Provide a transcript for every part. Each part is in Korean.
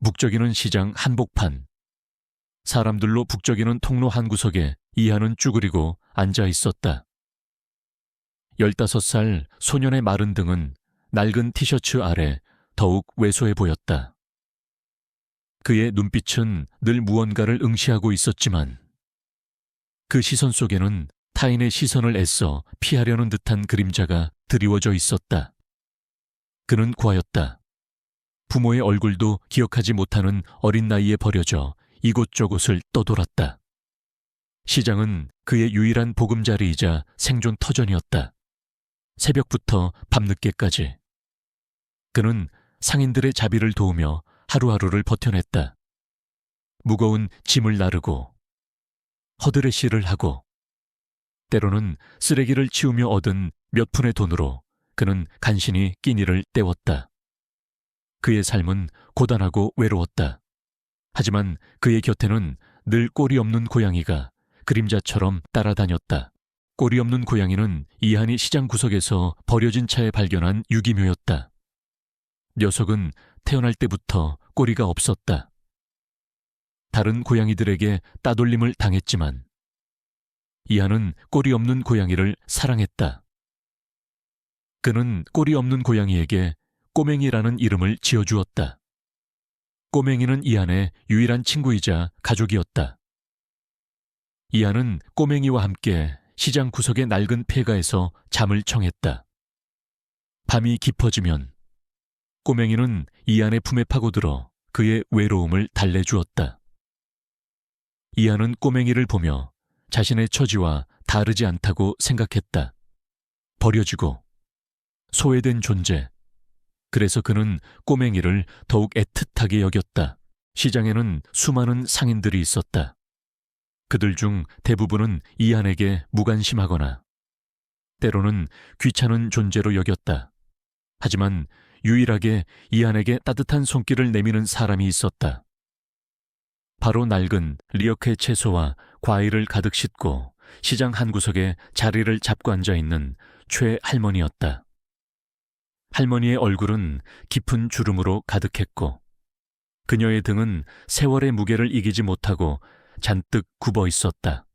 북적이는 시장 한복판. 사람들로 북적이는 통로 한 구석에 이하는 쭈그리고 앉아 있었다. 15살 소년의 마른 등은 낡은 티셔츠 아래 더욱 왜소해 보였다. 그의 눈빛은 늘 무언가를 응시하고 있었지만 그 시선 속에는 타인의 시선을 애써 피하려는 듯한 그림자가 드리워져 있었다. 그는 구하였다. 부모의 얼굴도 기억하지 못하는 어린 나이에 버려져 이곳저곳을 떠돌았다. 시장은 그의 유일한 보금자리이자 생존 터전이었다. 새벽부터 밤늦게까지. 그는 상인들의 자비를 도우며 하루하루를 버텨냈다. 무거운 짐을 나르고 허드레시를 하고 때로는 쓰레기를 치우며 얻은 몇 푼의 돈으로 그는 간신히 끼니를 때웠다. 그의 삶은 고단하고 외로웠다. 하지만 그의 곁에는 늘 꼬리 없는 고양이가 그림자처럼 따라다녔다. 꼬리 없는 고양이는 이한이 시장 구석에서 버려진 차에 발견한 유기묘였다. 녀석은 태어날 때부터 꼬리가 없었다. 다른 고양이들에게 따돌림을 당했지만 이한은 꼬리 없는 고양이를 사랑했다. 그는 꼬리 없는 고양이에게 꼬맹이라는 이름을 지어주었다. 꼬맹이는 이한의 유일한 친구이자 가족이었다. 이한은 꼬맹이와 함께 시장 구석의 낡은 폐가에서 잠을 청했다. 밤이 깊어지면 꼬맹이는 이한의 품에 파고들어 그의 외로움을 달래주었다. 이한은 꼬맹이를 보며 자신의 처지와 다르지 않다고 생각했다. 버려지고 소외된 존재. 그래서 그는 꼬맹이를 더욱 애틋하게 여겼다. 시장에는 수많은 상인들이 있었다. 그들 중 대부분은 이한에게 무관심하거나 때로는 귀찮은 존재로 여겼다. 하지만 유일하게 이한에게 따뜻한 손길을 내미는 사람이 있었다. 바로 낡은 리어케 채소와 과일을 가득 싣고 시장 한 구석에 자리를 잡고 앉아있는 최 할머니였다. 할머니의 얼굴은 깊은 주름으로 가득했고 그녀의 등은 세월의 무게를 이기지 못하고 잔뜩 굽어 있었다.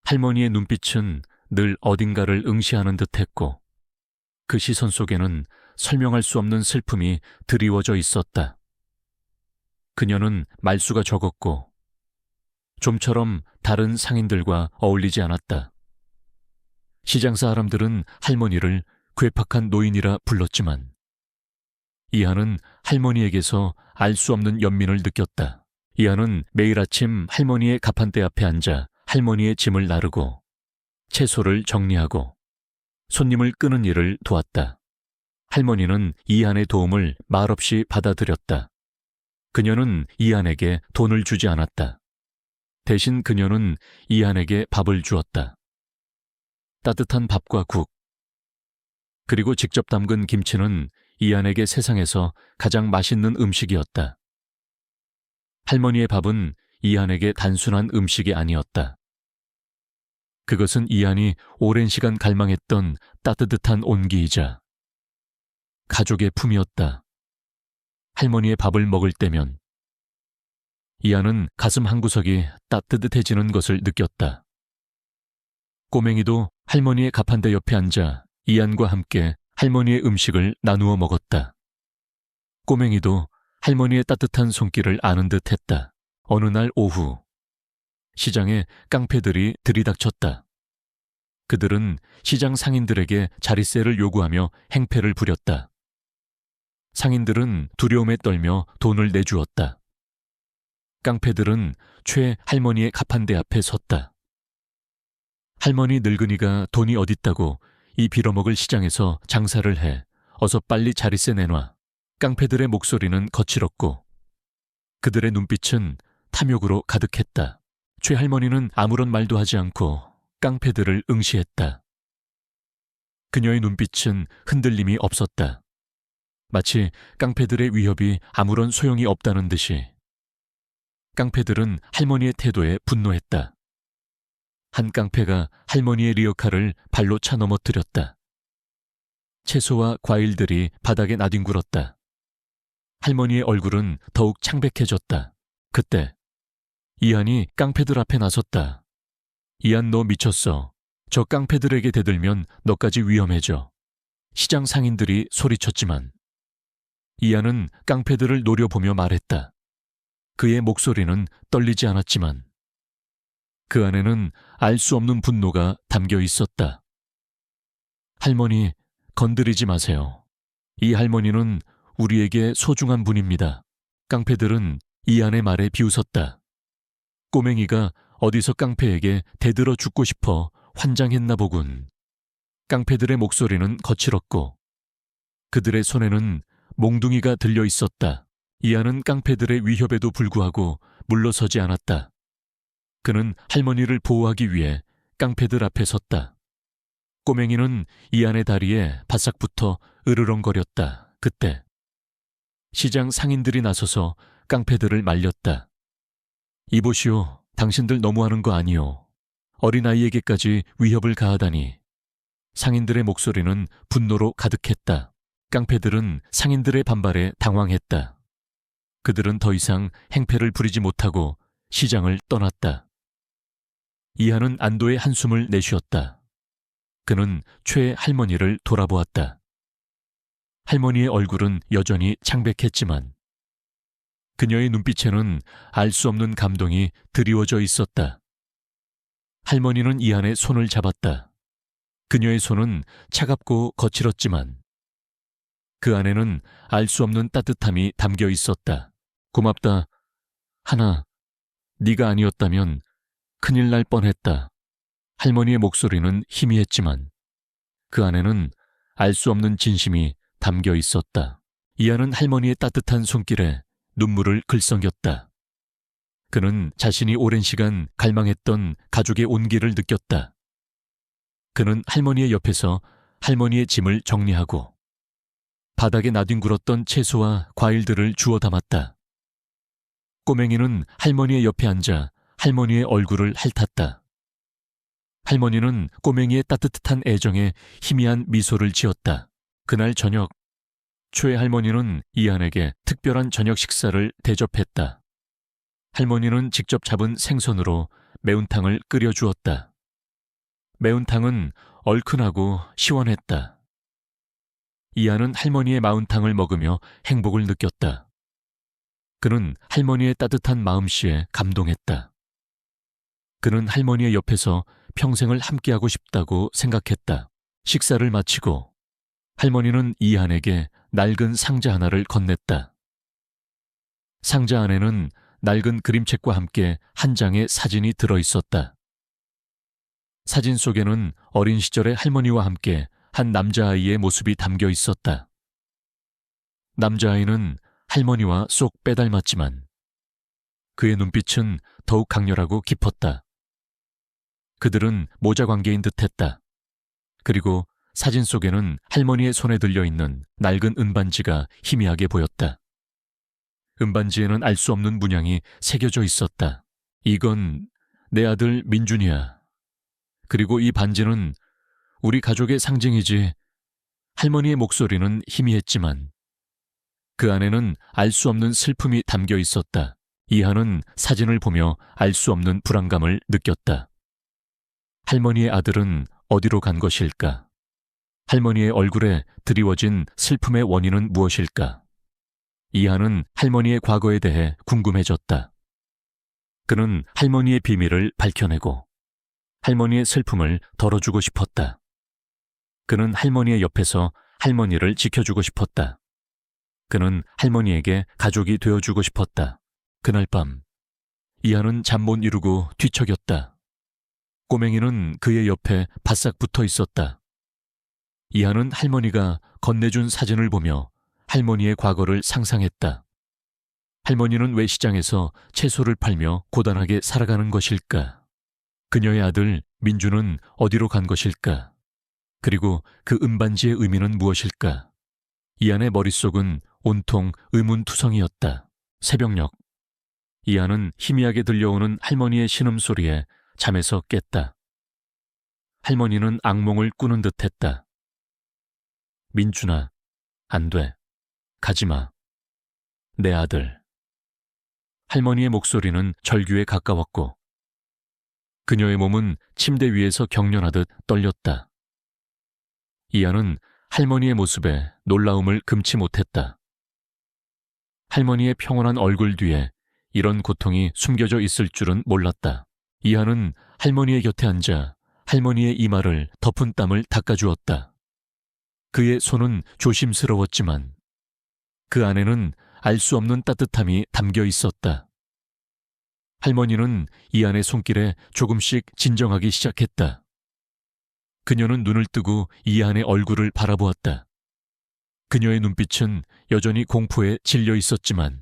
할머니의 눈빛은 늘 어딘가를 응시하는 듯했고 그 시선 속에는 설명할 수 없는 슬픔이 드리워져 있었다. 그녀는 말수가 적었고 좀처럼 다른 상인들과 어울리지 않았다. 시장 사람들은 할머니를 괴팍한 노인이라 불렀지만 이한은 할머니에게서 알 수 없는 연민을 느꼈다. 이한은 매일 아침 할머니의 가판대 앞에 앉아 할머니의 짐을 나르고 채소를 정리하고 손님을 끄는 일을 도왔다. 할머니는 이한의 도움을 말없이 받아들였다. 그녀는 이한에게 돈을 주지 않았다. 대신 그녀는 이한에게 밥을 주었다. 따뜻한 밥과 국, 그리고 직접 담근 김치는 이한에게 세상에서 가장 맛있는 음식이었다. 할머니의 밥은 이한에게 단순한 음식이 아니었다. 그것은 이한이 오랜 시간 갈망했던 따뜻한 온기이자 가족의 품이었다. 할머니의 밥을 먹을 때면 이한은 가슴 한구석이 따뜻해지는 것을 느꼈다. 꼬맹이도 할머니의 가판대 옆에 앉아 이한과 함께 할머니의 음식을 나누어 먹었다. 꼬맹이도 할머니의 따뜻한 손길을 아는 듯 했다. 어느 날 오후, 시장에 깡패들이 들이닥쳤다. 그들은 시장 상인들에게 자릿세를 요구하며 행패를 부렸다. 상인들은 두려움에 떨며 돈을 내주었다. 깡패들은 최 할머니의 가판대 앞에 섰다. 할머니 늙은이가 돈이 어딨다고 이 빌어먹을 시장에서 장사를 해. 어서 빨리 자릿세 내놔. 깡패들의 목소리는 거칠었고 그들의 눈빛은 탐욕으로 가득했다. 최 할머니는 아무런 말도 하지 않고 깡패들을 응시했다. 그녀의 눈빛은 흔들림이 없었다. 마치 깡패들의 위협이 아무런 소용이 없다는 듯이. 깡패들은 할머니의 태도에 분노했다. 한 깡패가 할머니의 리어카를 발로 차 넘어뜨렸다. 채소와 과일들이 바닥에 나뒹굴었다. 할머니의 얼굴은 더욱 창백해졌다. 그때 이한이 깡패들 앞에 나섰다. 이한, 너 미쳤어. 저 깡패들에게 대들면 너까지 위험해져. 시장 상인들이 소리쳤지만 이한은 깡패들을 노려보며 말했다. 그의 목소리는 떨리지 않았지만 그 안에는 알 수 없는 분노가 담겨 있었다. 할머니, 건드리지 마세요. 이 할머니는 우리에게 소중한 분입니다. 깡패들은 이한의 말에 비웃었다. 꼬맹이가 어디서 깡패에게 대들어 죽고 싶어 환장했나 보군. 깡패들의 목소리는 거칠었고 그들의 손에는 몽둥이가 들려 있었다. 이한은 깡패들의 위협에도 불구하고 물러서지 않았다. 그는 할머니를 보호하기 위해 깡패들 앞에 섰다. 꼬맹이는 이한의 다리에 바싹 붙어 으르렁거렸다. 그때 시장 상인들이 나서서 깡패들을 말렸다. 이보시오, 당신들 너무하는 거 아니오. 어린아이에게까지 위협을 가하다니. 상인들의 목소리는 분노로 가득했다. 깡패들은 상인들의 반발에 당황했다. 그들은 더 이상 행패를 부리지 못하고 시장을 떠났다. 이한은 안도의 한숨을 내쉬었다. 그는 최 할머니를 돌아보았다. 할머니의 얼굴은 여전히 창백했지만 그녀의 눈빛에는 알 수 없는 감동이 드리워져 있었다. 할머니는 이한의 손을 잡았다. 그녀의 손은 차갑고 거칠었지만 그 안에는 알 수 없는 따뜻함이 담겨 있었다. 고맙다. 하나, 네가 아니었다면 큰일 날 뻔했다. 할머니의 목소리는 희미했지만 그 안에는 알 수 없는 진심이 담겨 있었다. 이한은 할머니의 따뜻한 손길에 눈물을 글썽였다. 그는 자신이 오랜 시간 갈망했던 가족의 온기를 느꼈다. 그는 할머니의 옆에서 할머니의 짐을 정리하고 바닥에 나뒹굴었던 채소와 과일들을 주워 담았다. 꼬맹이는 할머니의 옆에 앉아 할머니의 얼굴을 핥았다. 할머니는 꼬맹이의 따뜻한 애정에 희미한 미소를 지었다. 그날 저녁, 최 할머니는 이한에게 특별한 저녁 식사를 대접했다. 할머니는 직접 잡은 생선으로 매운탕을 끓여주었다. 매운탕은 얼큰하고 시원했다. 이한은 할머니의 마운탕을 먹으며 행복을 느꼈다. 그는 할머니의 따뜻한 마음씨에 감동했다. 그는 할머니의 옆에서 평생을 함께하고 싶다고 생각했다. 식사를 마치고 할머니는 이한에게 낡은 상자 하나를 건넸다. 상자 안에는 낡은 그림책과 함께 한 장의 사진이 들어있었다. 사진 속에는 어린 시절의 할머니와 함께 한 남자아이의 모습이 담겨 있었다. 남자아이는 할머니와 쏙 빼닮았지만 그의 눈빛은 더욱 강렬하고 깊었다. 그들은 모자 관계인 듯했다. 그리고 사진 속에는 할머니의 손에 들려있는 낡은 은반지가 희미하게 보였다. 은반지에는 알 수 없는 문양이 새겨져 있었다. 이건 내 아들 민준이야. 그리고 이 반지는 우리 가족의 상징이지. 할머니의 목소리는 희미했지만 그 안에는 알 수 없는 슬픔이 담겨 있었다. 이한은 사진을 보며 알 수 없는 불안감을 느꼈다. 할머니의 아들은 어디로 간 것일까? 할머니의 얼굴에 드리워진 슬픔의 원인은 무엇일까? 이한은 할머니의 과거에 대해 궁금해졌다. 그는 할머니의 비밀을 밝혀내고 할머니의 슬픔을 덜어주고 싶었다. 그는 할머니의 옆에서 할머니를 지켜주고 싶었다. 그는 할머니에게 가족이 되어주고 싶었다. 그날 밤, 이한은 잠 못 이루고 뒤척였다. 꼬맹이는 그의 옆에 바싹 붙어 있었다. 이한은 할머니가 건네준 사진을 보며 할머니의 과거를 상상했다. 할머니는 왜 시장에서 채소를 팔며 고단하게 살아가는 것일까? 그녀의 아들 민주는 어디로 간 것일까? 그리고 그 은반지의 의미는 무엇일까? 이한의 머릿속은 온통 의문투성이었다. 새벽녘, 이한은 희미하게 들려오는 할머니의 신음소리에 잠에서 깼다. 할머니는 악몽을 꾸는 듯했다. 민준아, 안 돼. 가지마. 내 아들. 할머니의 목소리는 절규에 가까웠고 그녀의 몸은 침대 위에서 경련하듯 떨렸다. 이하는 할머니의 모습에 놀라움을 금치 못했다. 할머니의 평온한 얼굴 뒤에 이런 고통이 숨겨져 있을 줄은 몰랐다. 이하는 할머니의 곁에 앉아 할머니의 이마를 덮은 땀을 닦아주었다. 그의 손은 조심스러웠지만 그 안에는 알 수 없는 따뜻함이 담겨 있었다. 할머니는 이한의 손길에 조금씩 진정하기 시작했다. 그녀는 눈을 뜨고 이한의 얼굴을 바라보았다. 그녀의 눈빛은 여전히 공포에 질려 있었지만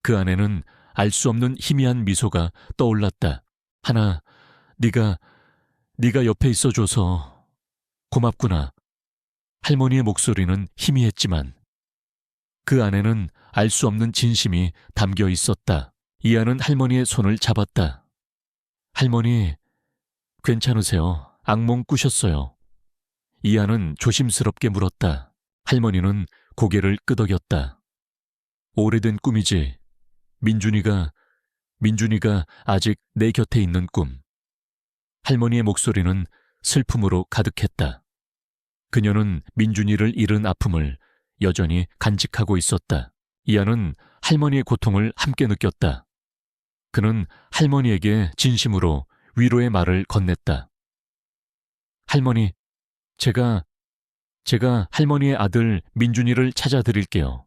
그 안에는 알 수 없는 희미한 미소가 떠올랐다. 하나, 네가 옆에 있어줘서 고맙구나. 할머니의 목소리는 희미했지만 그 안에는 알 수 없는 진심이 담겨 있었다. 이하는 할머니의 손을 잡았다. 할머니, 괜찮으세요? 악몽 꾸셨어요? 이하는 조심스럽게 물었다. 할머니는 고개를 끄덕였다. 오래된 꿈이지. 민준이가 아직 내 곁에 있는 꿈. 할머니의 목소리는 슬픔으로 가득했다. 그녀는 민준이를 잃은 아픔을 여전히 간직하고 있었다. 이하는 할머니의 고통을 함께 느꼈다. 그는 할머니에게 진심으로 위로의 말을 건넸다. 할머니, 제가 할머니의 아들 민준이를 찾아드릴게요.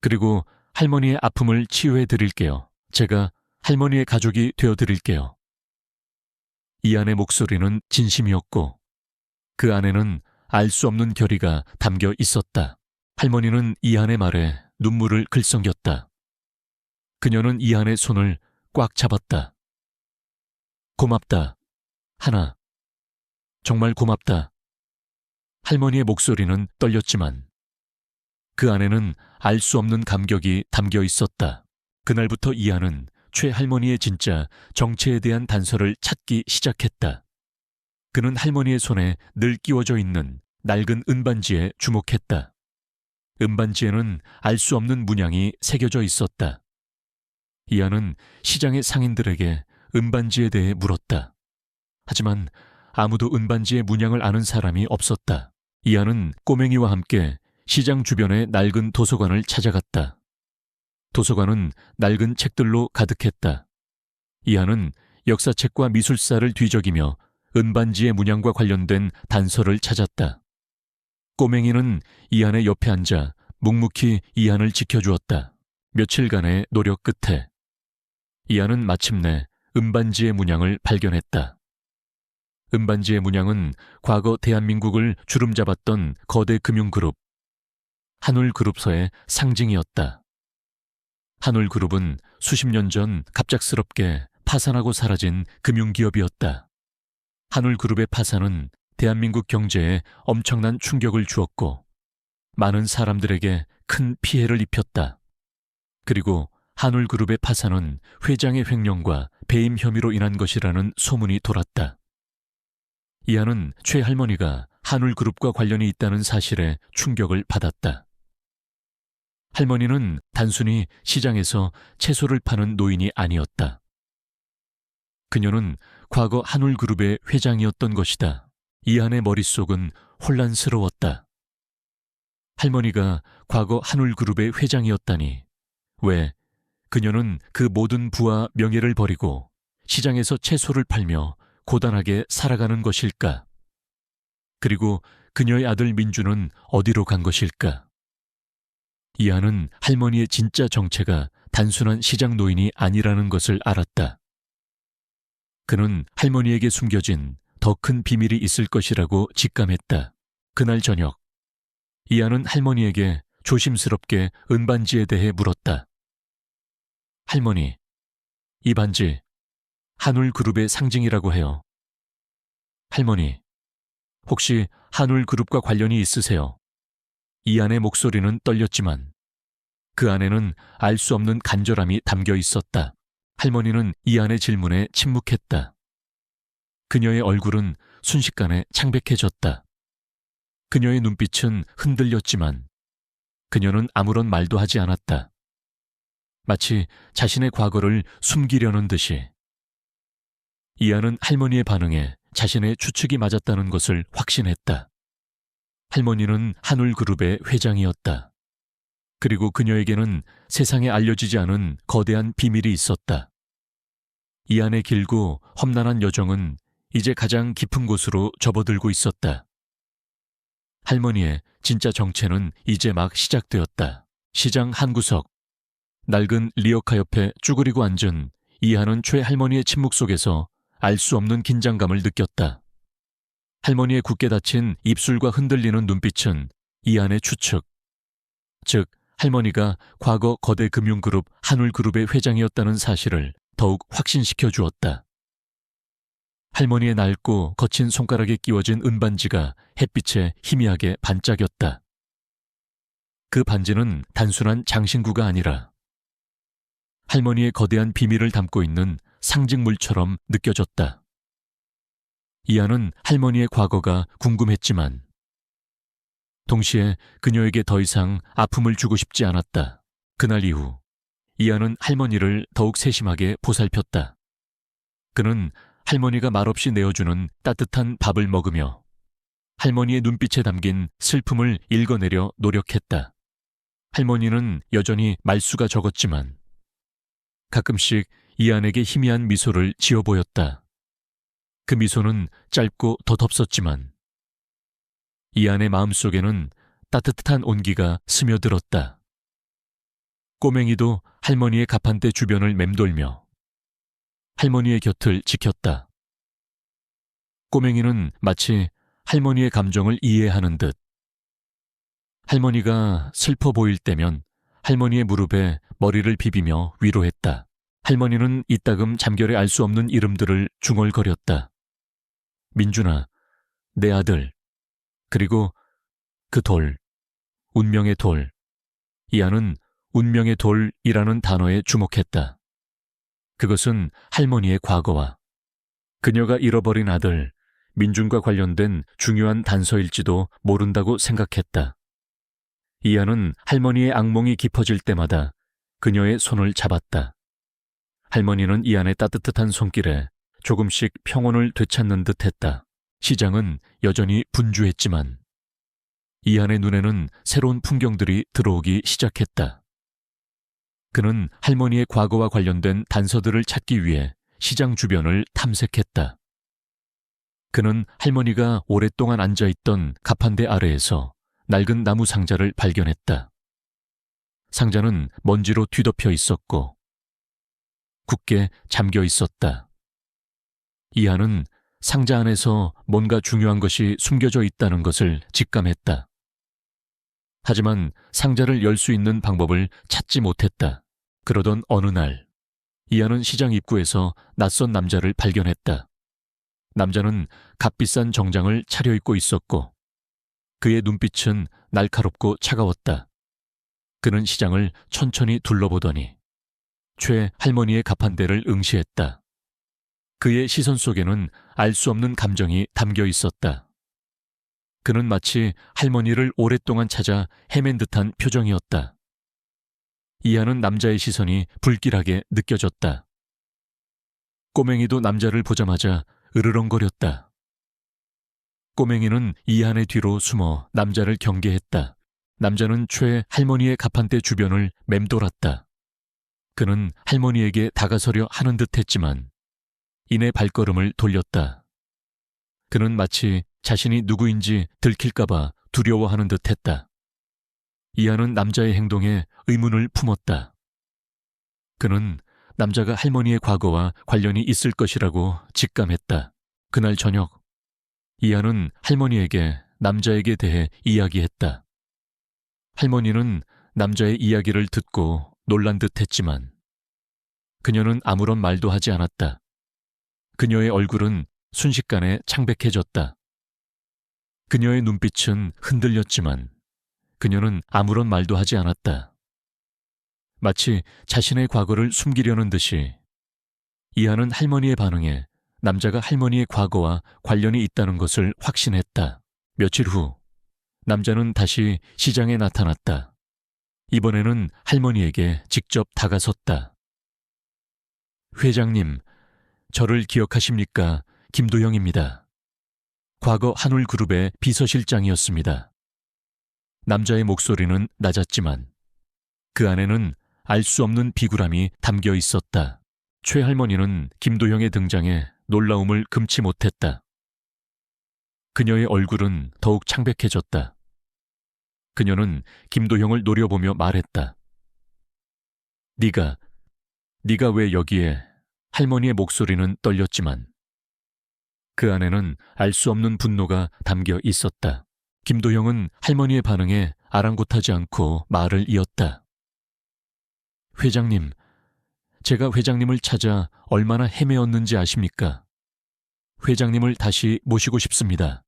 그리고 할머니의 아픔을 치유해드릴게요. 제가 할머니의 가족이 되어드릴게요. 이한의 목소리는 진심이었고 그 안에는 알 수 없는 결의가 담겨 있었다. 할머니는 이한의 말에 눈물을 글썽였다. 그녀는 이한의 손을 꽉 잡았다. 고맙다. 하나. 정말 고맙다. 할머니의 목소리는 떨렸지만 그 안에는 알 수 없는 감격이 담겨 있었다. 그날부터 이한은 최할머니의 진짜 정체에 대한 단서를 찾기 시작했다. 그는 할머니의 손에 늘 끼워져 있는 낡은 은반지에 주목했다. 은반지에는 알 수 없는 문양이 새겨져 있었다. 이하는 시장의 상인들에게 은반지에 대해 물었다. 하지만 아무도 은반지의 문양을 아는 사람이 없었다. 이하는 꼬맹이와 함께 시장 주변의 낡은 도서관을 찾아갔다. 도서관은 낡은 책들로 가득했다. 이하는 역사책과 미술사를 뒤적이며 은반지의 문양과 관련된 단서를 찾았다. 꼬맹이는 이한의 옆에 앉아 묵묵히 이한을 지켜주었다. 며칠간의 노력 끝에 이한은 마침내 은반지의 문양을 발견했다. 은반지의 문양은 과거 대한민국을 주름잡았던 거대 금융그룹 한울그룹사의 상징이었다. 한울그룹은 수십 년 전 갑작스럽게 파산하고 사라진 금융기업이었다. 한울그룹의 파산은 대한민국 경제에 엄청난 충격을 주었고 많은 사람들에게 큰 피해를 입혔다. 그리고 한울그룹의 파산은 회장의 횡령과 배임 혐의로 인한 것이라는 소문이 돌았다. 이하는 최할머니가 한울그룹과 관련이 있다는 사실에 충격을 받았다. 할머니는 단순히 시장에서 채소를 파는 노인이 아니었다. 그녀는 과거 한울그룹의 회장이었던 것이다. 이한의 머릿속은 혼란스러웠다. 할머니가 과거 한울그룹의 회장이었다니 왜 그녀는 그 모든 부와 명예를 버리고 시장에서 채소를 팔며 고단하게 살아가는 것일까? 그리고 그녀의 아들 민주는 어디로 간 것일까? 이하는 할머니의 진짜 정체가 단순한 시장 노인이 아니라는 것을 알았다. 그는 할머니에게 숨겨진 더 큰 비밀이 있을 것이라고 직감했다. 그날 저녁, 이하는 할머니에게 조심스럽게 은반지에 대해 물었다. 할머니, 이 반지 한울그룹의 상징이라고 해요. 할머니, 혹시 한울그룹과 관련이 있으세요? 이한의 목소리는 떨렸지만 그 안에는 알 수 없는 간절함이 담겨 있었다. 할머니는 이한의 질문에 침묵했다. 그녀의 얼굴은 순식간에 창백해졌다. 그녀의 눈빛은 흔들렸지만 그녀는 아무런 말도 하지 않았다. 마치 자신의 과거를 숨기려는 듯이. 이하는 할머니의 반응에 자신의 추측이 맞았다는 것을 확신했다. 할머니는 한울그룹의 회장이었다. 그리고 그녀에게는 세상에 알려지지 않은 거대한 비밀이 있었다. 이한의 길고 험난한 여정은 이제 가장 깊은 곳으로 접어들고 있었다. 할머니의 진짜 정체는 이제 막 시작되었다. 시장 한 구석. 낡은 리어카 옆에 쭈그리고 앉은 이한은 최할머니의 침묵 속에서 알 수 없는 긴장감을 느꼈다. 할머니의 굳게 닫힌 입술과 흔들리는 눈빛은 이한의 추측, 즉 할머니가 과거 거대 금융그룹 한울그룹의 회장이었다는 사실을 더욱 확신시켜 주었다. 할머니의 낡고 거친 손가락에 끼워진 은반지가 햇빛에 희미하게 반짝였다. 그 반지는 단순한 장신구가 아니라 할머니의 거대한 비밀을 담고 있는 상징물처럼 느껴졌다. 이하는 할머니의 과거가 궁금했지만 동시에 그녀에게 더 이상 아픔을 주고 싶지 않았다. 그날 이후 이하는 할머니를 더욱 세심하게 보살폈다. 그는 할머니가 말없이 내어주는 따뜻한 밥을 먹으며 할머니의 눈빛에 담긴 슬픔을 읽어내려 노력했다. 할머니는 여전히 말수가 적었지만 가끔씩 이한에게 희미한 미소를 지어 보였다. 그 미소는 짧고 덧없었지만 이한의 마음속에는 따뜻한 온기가 스며들었다. 꼬맹이도 할머니의 가판대 주변을 맴돌며 할머니의 곁을 지켰다. 꼬맹이는 마치 할머니의 감정을 이해하는 듯 할머니가 슬퍼 보일 때면 할머니의 무릎에 머리를 비비며 위로했다. 할머니는 이따금 잠결에 알 수 없는 이름들을 중얼거렸다. 민준아, 내 아들, 그리고 그 돌, 운명의 돌. 이하는 운명의 돌이라는 단어에 주목했다. 그것은 할머니의 과거와 그녀가 잃어버린 아들, 민준과 관련된 중요한 단서일지도 모른다고 생각했다. 이하는 할머니의 악몽이 깊어질 때마다 그녀의 손을 잡았다. 할머니는 이한의 따뜻한 손길에 조금씩 평온을 되찾는 듯했다. 시장은 여전히 분주했지만 이한의 눈에는 새로운 풍경들이 들어오기 시작했다. 그는 할머니의 과거와 관련된 단서들을 찾기 위해 시장 주변을 탐색했다. 그는 할머니가 오랫동안 앉아있던 가판대 아래에서 낡은 나무 상자를 발견했다. 상자는 먼지로 뒤덮여 있었고 굳게 잠겨 있었다. 이하는 상자 안에서 뭔가 중요한 것이 숨겨져 있다는 것을 직감했다. 하지만 상자를 열 수 있는 방법을 찾지 못했다. 그러던 어느 날, 이하는 시장 입구에서 낯선 남자를 발견했다. 남자는 값비싼 정장을 차려입고 있었고 그의 눈빛은 날카롭고 차가웠다. 그는 시장을 천천히 둘러보더니 최 할머니의 가판대를 응시했다. 그의 시선 속에는 알 수 없는 감정이 담겨 있었다. 그는 마치 할머니를 오랫동안 찾아 헤맨 듯한 표정이었다. 이하는 남자의 시선이 불길하게 느껴졌다. 꼬맹이도 남자를 보자마자 으르렁거렸다. 꼬맹이는 이한의 뒤로 숨어 남자를 경계했다. 남자는 최 할머니의 가판대 주변을 맴돌았다. 그는 할머니에게 다가서려 하는 듯 했지만 이내 발걸음을 돌렸다. 그는 마치 자신이 누구인지 들킬까봐 두려워하는 듯 했다. 이하는 남자의 행동에 의문을 품었다. 그는 남자가 할머니의 과거와 관련이 있을 것이라고 직감했다. 그날 저녁, 이하는 할머니에게 남자에게 대해 이야기했다. 할머니는 남자의 이야기를 듣고 놀란 듯 했지만 그녀는 아무런 말도 하지 않았다. 그녀의 얼굴은 순식간에 창백해졌다. 그녀의 눈빛은 흔들렸지만 그녀는 아무런 말도 하지 않았다. 마치 자신의 과거를 숨기려는 듯이 이하는 할머니의 반응에 남자가 할머니의 과거와 관련이 있다는 것을 확신했다. 며칠 후 남자는 다시 시장에 나타났다. 이번에는 할머니에게 직접 다가섰다. 회장님, 저를 기억하십니까? 김도영입니다. 과거 한울그룹의 비서실장이었습니다. 남자의 목소리는 낮았지만 그 안에는 알 수 없는 비굴함이 담겨 있었다. 최 할머니는 김도영의 등장에 놀라움을 금치 못했다. 그녀의 얼굴은 더욱 창백해졌다. 그녀는 김도영을 노려보며 말했다. 네가 왜 여기에? 할머니의 목소리는 떨렸지만 그 안에는 알 수 없는 분노가 담겨 있었다. 김도영은 할머니의 반응에 아랑곳하지 않고 말을 이었다. 회장님, 제가 회장님을 찾아 얼마나 헤매었는지 아십니까? 회장님을 다시 모시고 싶습니다.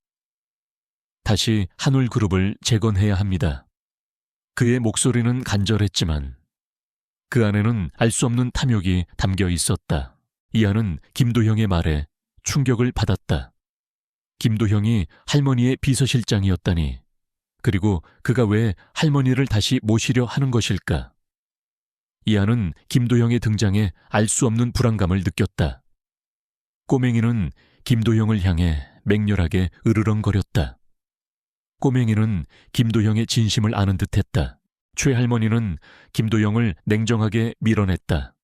다시 한울그룹을 재건해야 합니다. 그의 목소리는 간절했지만 그 안에는 알 수 없는 탐욕이 담겨 있었다. 이하는 김도형의 말에 충격을 받았다. 김도형이 할머니의 비서실장이었다니. 그리고 그가 왜 할머니를 다시 모시려 하는 것일까? 이하는 김도형의 등장에 알 수 없는 불안감을 느꼈다. 꼬맹이는 김도형을 향해 맹렬하게 으르렁거렸다. 꼬맹이는 김도형의 진심을 아는 듯했다. 최 할머니는 김도영을 냉정하게 밀어냈다.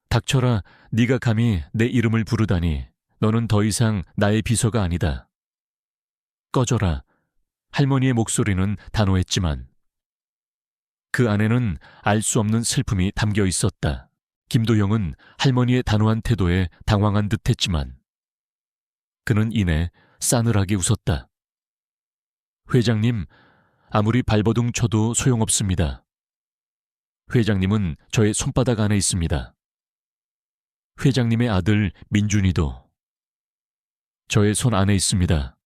닥쳐라, 네가 감히 내 이름을 부르다니. 너는 더 이상 나의 비서가 아니다. 꺼져라. 할머니의 목소리는 단호했지만 그 안에는 알 수 없는 슬픔이 담겨 있었다. 김도영은 할머니의 단호한 태도에 당황한 듯했지만 그는 이내 싸늘하게 웃었다. 회장님, 아무리 발버둥 쳐도 소용없습니다. 회장님은 저의 손바닥 안에 있습니다. 회장님의 아들 민준이도 저의 손 안에 있습니다.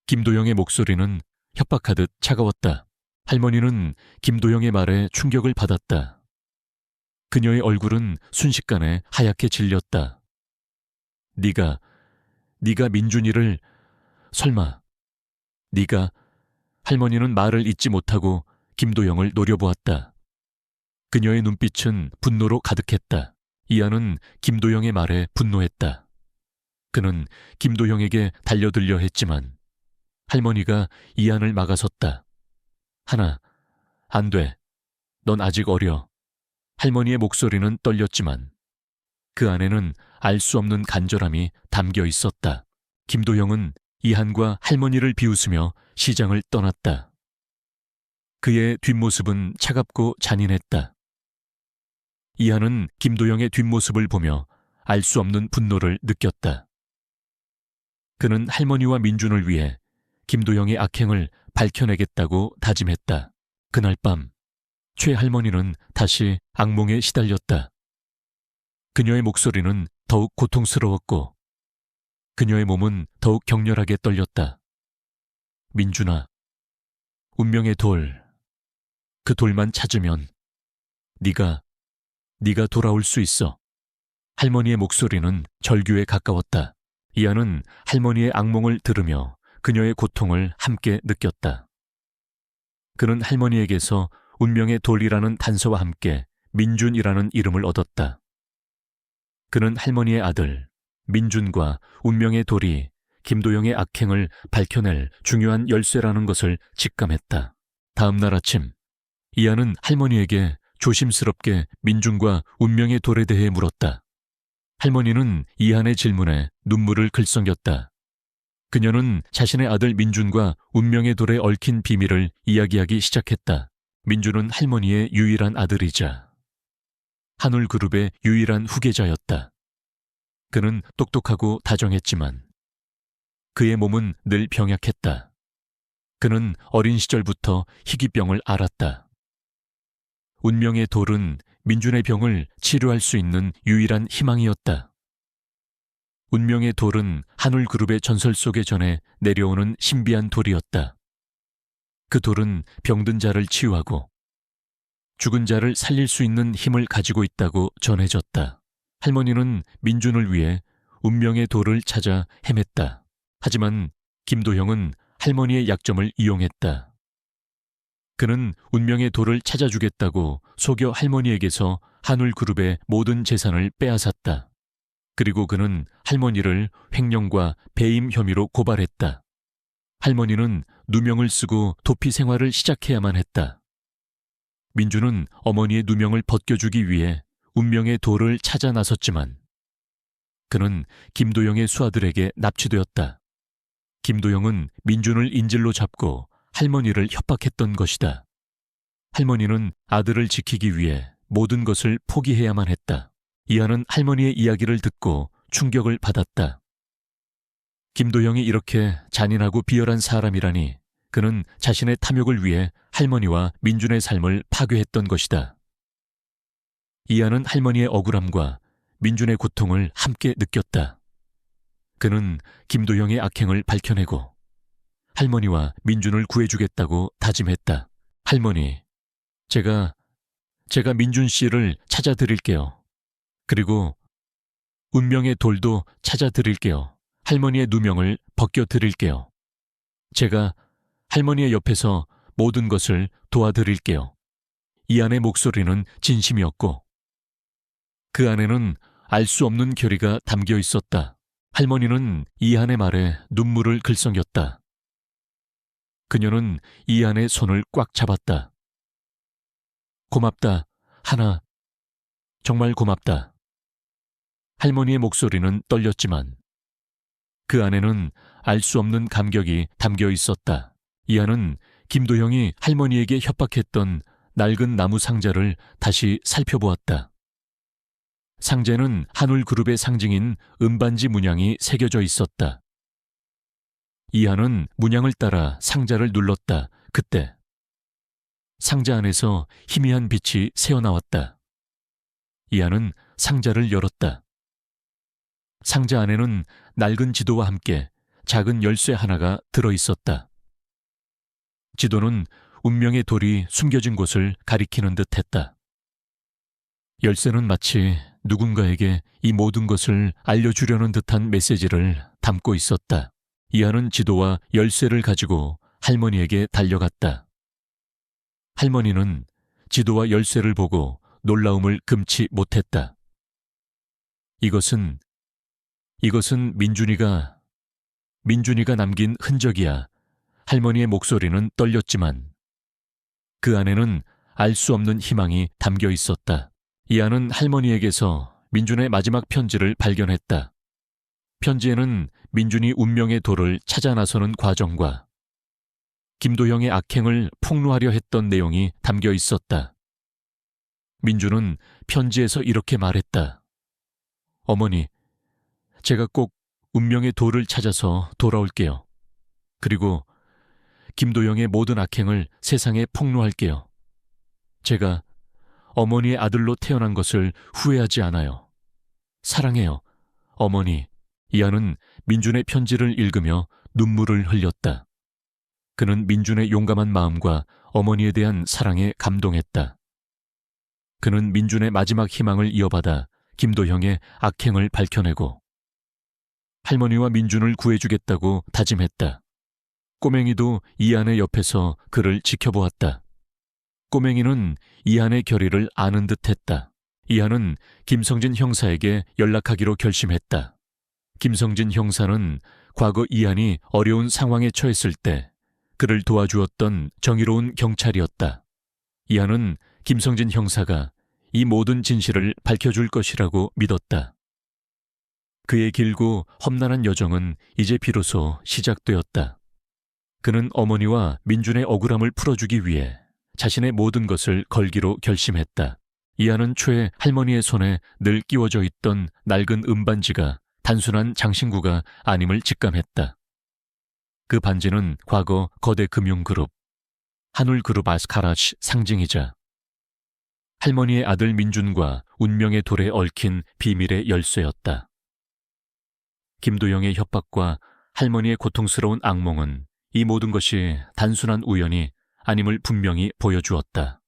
김도영의 목소리는 협박하듯 차가웠다. 할머니는 김도영의 말에 충격을 받았다. 그녀의 얼굴은 순식간에 하얗게 질렸다. 네가 민준이를 설마 네가 할머니는 말을 잇지 못하고 김도영을 노려보았다. 그녀의 눈빛은 분노로 가득했다. 이하는 김도영의 말에 분노했다. 그는 김도영에게 달려들려 했지만 할머니가 이한을 막아섰다. 하나, 안 돼. 넌 아직 어려. 할머니의 목소리는 떨렸지만 그 안에는 알 수 없는 간절함이 담겨 있었다. 김도영은 이한과 할머니를 비웃으며 시장을 떠났다. 그의 뒷모습은 차갑고 잔인했다. 이한은 김도영의 뒷모습을 보며 알 수 없는 분노를 느꼈다. 그는 할머니와 민준을 위해 김도영의 악행을 밝혀내겠다고 다짐했다. 그날 밤 최 할머니는 다시 악몽에 시달렸다. 그녀의 목소리는 더욱 고통스러웠고 그녀의 몸은 더욱 격렬하게 떨렸다. 민준아, 운명의 돌, 그 돌만 찾으면 네가 돌아올 수 있어. 할머니의 목소리는 절규에 가까웠다. 이하는 할머니의 악몽을 들으며 그녀의 고통을 함께 느꼈다. 그는 할머니에게서 운명의 돌이라는 단서와 함께 민준이라는 이름을 얻었다. 그는 할머니의 아들 민준과 운명의 돌이 김도영의 악행을 밝혀낼 중요한 열쇠라는 것을 직감했다. 다음 날 아침, 이하는 할머니에게 조심스럽게 민준과 운명의 돌에 대해 물었다. 할머니는 이한의 질문에 눈물을 글썽였다. 그녀는 자신의 아들 민준과 운명의 돌에 얽힌 비밀을 이야기하기 시작했다. 민준은 할머니의 유일한 아들이자 한울그룹의 유일한 후계자였다. 그는 똑똑하고 다정했지만 그의 몸은 늘 병약했다. 그는 어린 시절부터 희귀병을 앓았다. 운명의 돌은 민준의 병을 치료할 수 있는 유일한 희망이었다. 운명의 돌은 한울그룹의 전설 속에 전해 내려오는 신비한 돌이었다. 그 돌은 병든 자를 치유하고 죽은 자를 살릴 수 있는 힘을 가지고 있다고 전해졌다. 할머니는 민준을 위해 운명의 돌을 찾아 헤맸다. 하지만 김도형은 할머니의 약점을 이용했다. 그는 운명의 돌을 찾아주겠다고 속여 할머니에게서 한울그룹의 모든 재산을 빼앗았다. 그리고 그는 할머니를 횡령과 배임 혐의로 고발했다. 할머니는 누명을 쓰고 도피 생활을 시작해야만 했다. 민주는 어머니의 누명을 벗겨주기 위해 운명의 돌을 찾아 나섰지만 그는 김도영의 수하들에게 납치되었다. 김도영은 민준을 인질로 잡고 할머니를 협박했던 것이다. 할머니는 아들을 지키기 위해 모든 것을 포기해야만 했다. 이하는 할머니의 이야기를 듣고 충격을 받았다. 김도영이 이렇게 잔인하고 비열한 사람이라니 그는 자신의 탐욕을 위해 할머니와 민준의 삶을 파괴했던 것이다. 이하는 할머니의 억울함과 민준의 고통을 함께 느꼈다. 그는 김도영의 악행을 밝혀내고 할머니와 민준을 구해주겠다고 다짐했다. 할머니, 제가 민준 씨를 찾아드릴게요. 그리고 운명의 돌도 찾아드릴게요. 할머니의 누명을 벗겨드릴게요. 제가 할머니의 옆에서 모든 것을 도와드릴게요. 이안의 목소리는 진심이었고 그 안에는 알 수 없는 결의가 담겨 있었다. 할머니는 이안의 말에 눈물을 글썽였다. 그녀는 이안의 손을 꽉 잡았다. 고맙다, 하나. 정말 고맙다. 할머니의 목소리는 떨렸지만 그 안에는 알 수 없는 감격이 담겨 있었다. 이하는 김도영이 할머니에게 협박했던 낡은 나무 상자를 다시 살펴보았다. 상자는 한울그룹의 상징인 은반지 문양이 새겨져 있었다. 이하는 문양을 따라 상자를 눌렀다. 그때 상자 안에서 희미한 빛이 새어나왔다. 이하는 상자를 열었다. 상자 안에는 낡은 지도와 함께 작은 열쇠 하나가 들어있었다. 지도는 운명의 돌이 숨겨진 곳을 가리키는 듯 했다. 열쇠는 마치 누군가에게 이 모든 것을 알려주려는 듯한 메시지를 담고 있었다. 이하는 지도와 열쇠를 가지고 할머니에게 달려갔다. 할머니는 지도와 열쇠를 보고 놀라움을 금치 못했다. 이것은 민준이가 남긴 흔적이야. 할머니의 목소리는 떨렸지만 그 안에는 알 수 없는 희망이 담겨 있었다. 이하는 할머니에게서 민준의 마지막 편지를 발견했다. 편지에는 민준이 운명의 돌을 찾아 나서는 과정과 김도영의 악행을 폭로하려 했던 내용이 담겨 있었다. 민준은 편지에서 이렇게 말했다. 어머니, 제가 꼭 운명의 돌을 찾아서 돌아올게요. 그리고 김도영의 모든 악행을 세상에 폭로할게요. 제가 어머니의 아들로 태어난 것을 후회하지 않아요. 사랑해요, 어머니. 이하는 민준의 편지를 읽으며 눈물을 흘렸다. 그는 민준의 용감한 마음과 어머니에 대한 사랑에 감동했다. 그는 민준의 마지막 희망을 이어받아 김도형의 악행을 밝혀내고 할머니와 민준을 구해주겠다고 다짐했다. 꼬맹이도 이한의 옆에서 그를 지켜보았다. 꼬맹이는 이한의 결의를 아는 듯했다. 이한은 김성진 형사에게 연락하기로 결심했다. 김성진 형사는 과거 이한이 어려운 상황에 처했을 때 그를 도와주었던 정의로운 경찰이었다. 이한은 김성진 형사가 이 모든 진실을 밝혀줄 것이라고 믿었다. 그의 길고 험난한 여정은 이제 비로소 시작되었다. 그는 어머니와 민준의 억울함을 풀어주기 위해 자신의 모든 것을 걸기로 결심했다. 이하는 초에 할머니의 손에 늘 끼워져 있던 낡은 은반지가 단순한 장신구가 아님을 직감했다. 그 반지는 과거 거대 금융그룹, 한울그룹 아스카라시 상징이자 할머니의 아들 민준과 운명의 돌에 얽힌 비밀의 열쇠였다. 김도영의 협박과 할머니의 고통스러운 악몽은 이 모든 것이 단순한 우연이 아님을 분명히 보여주었다.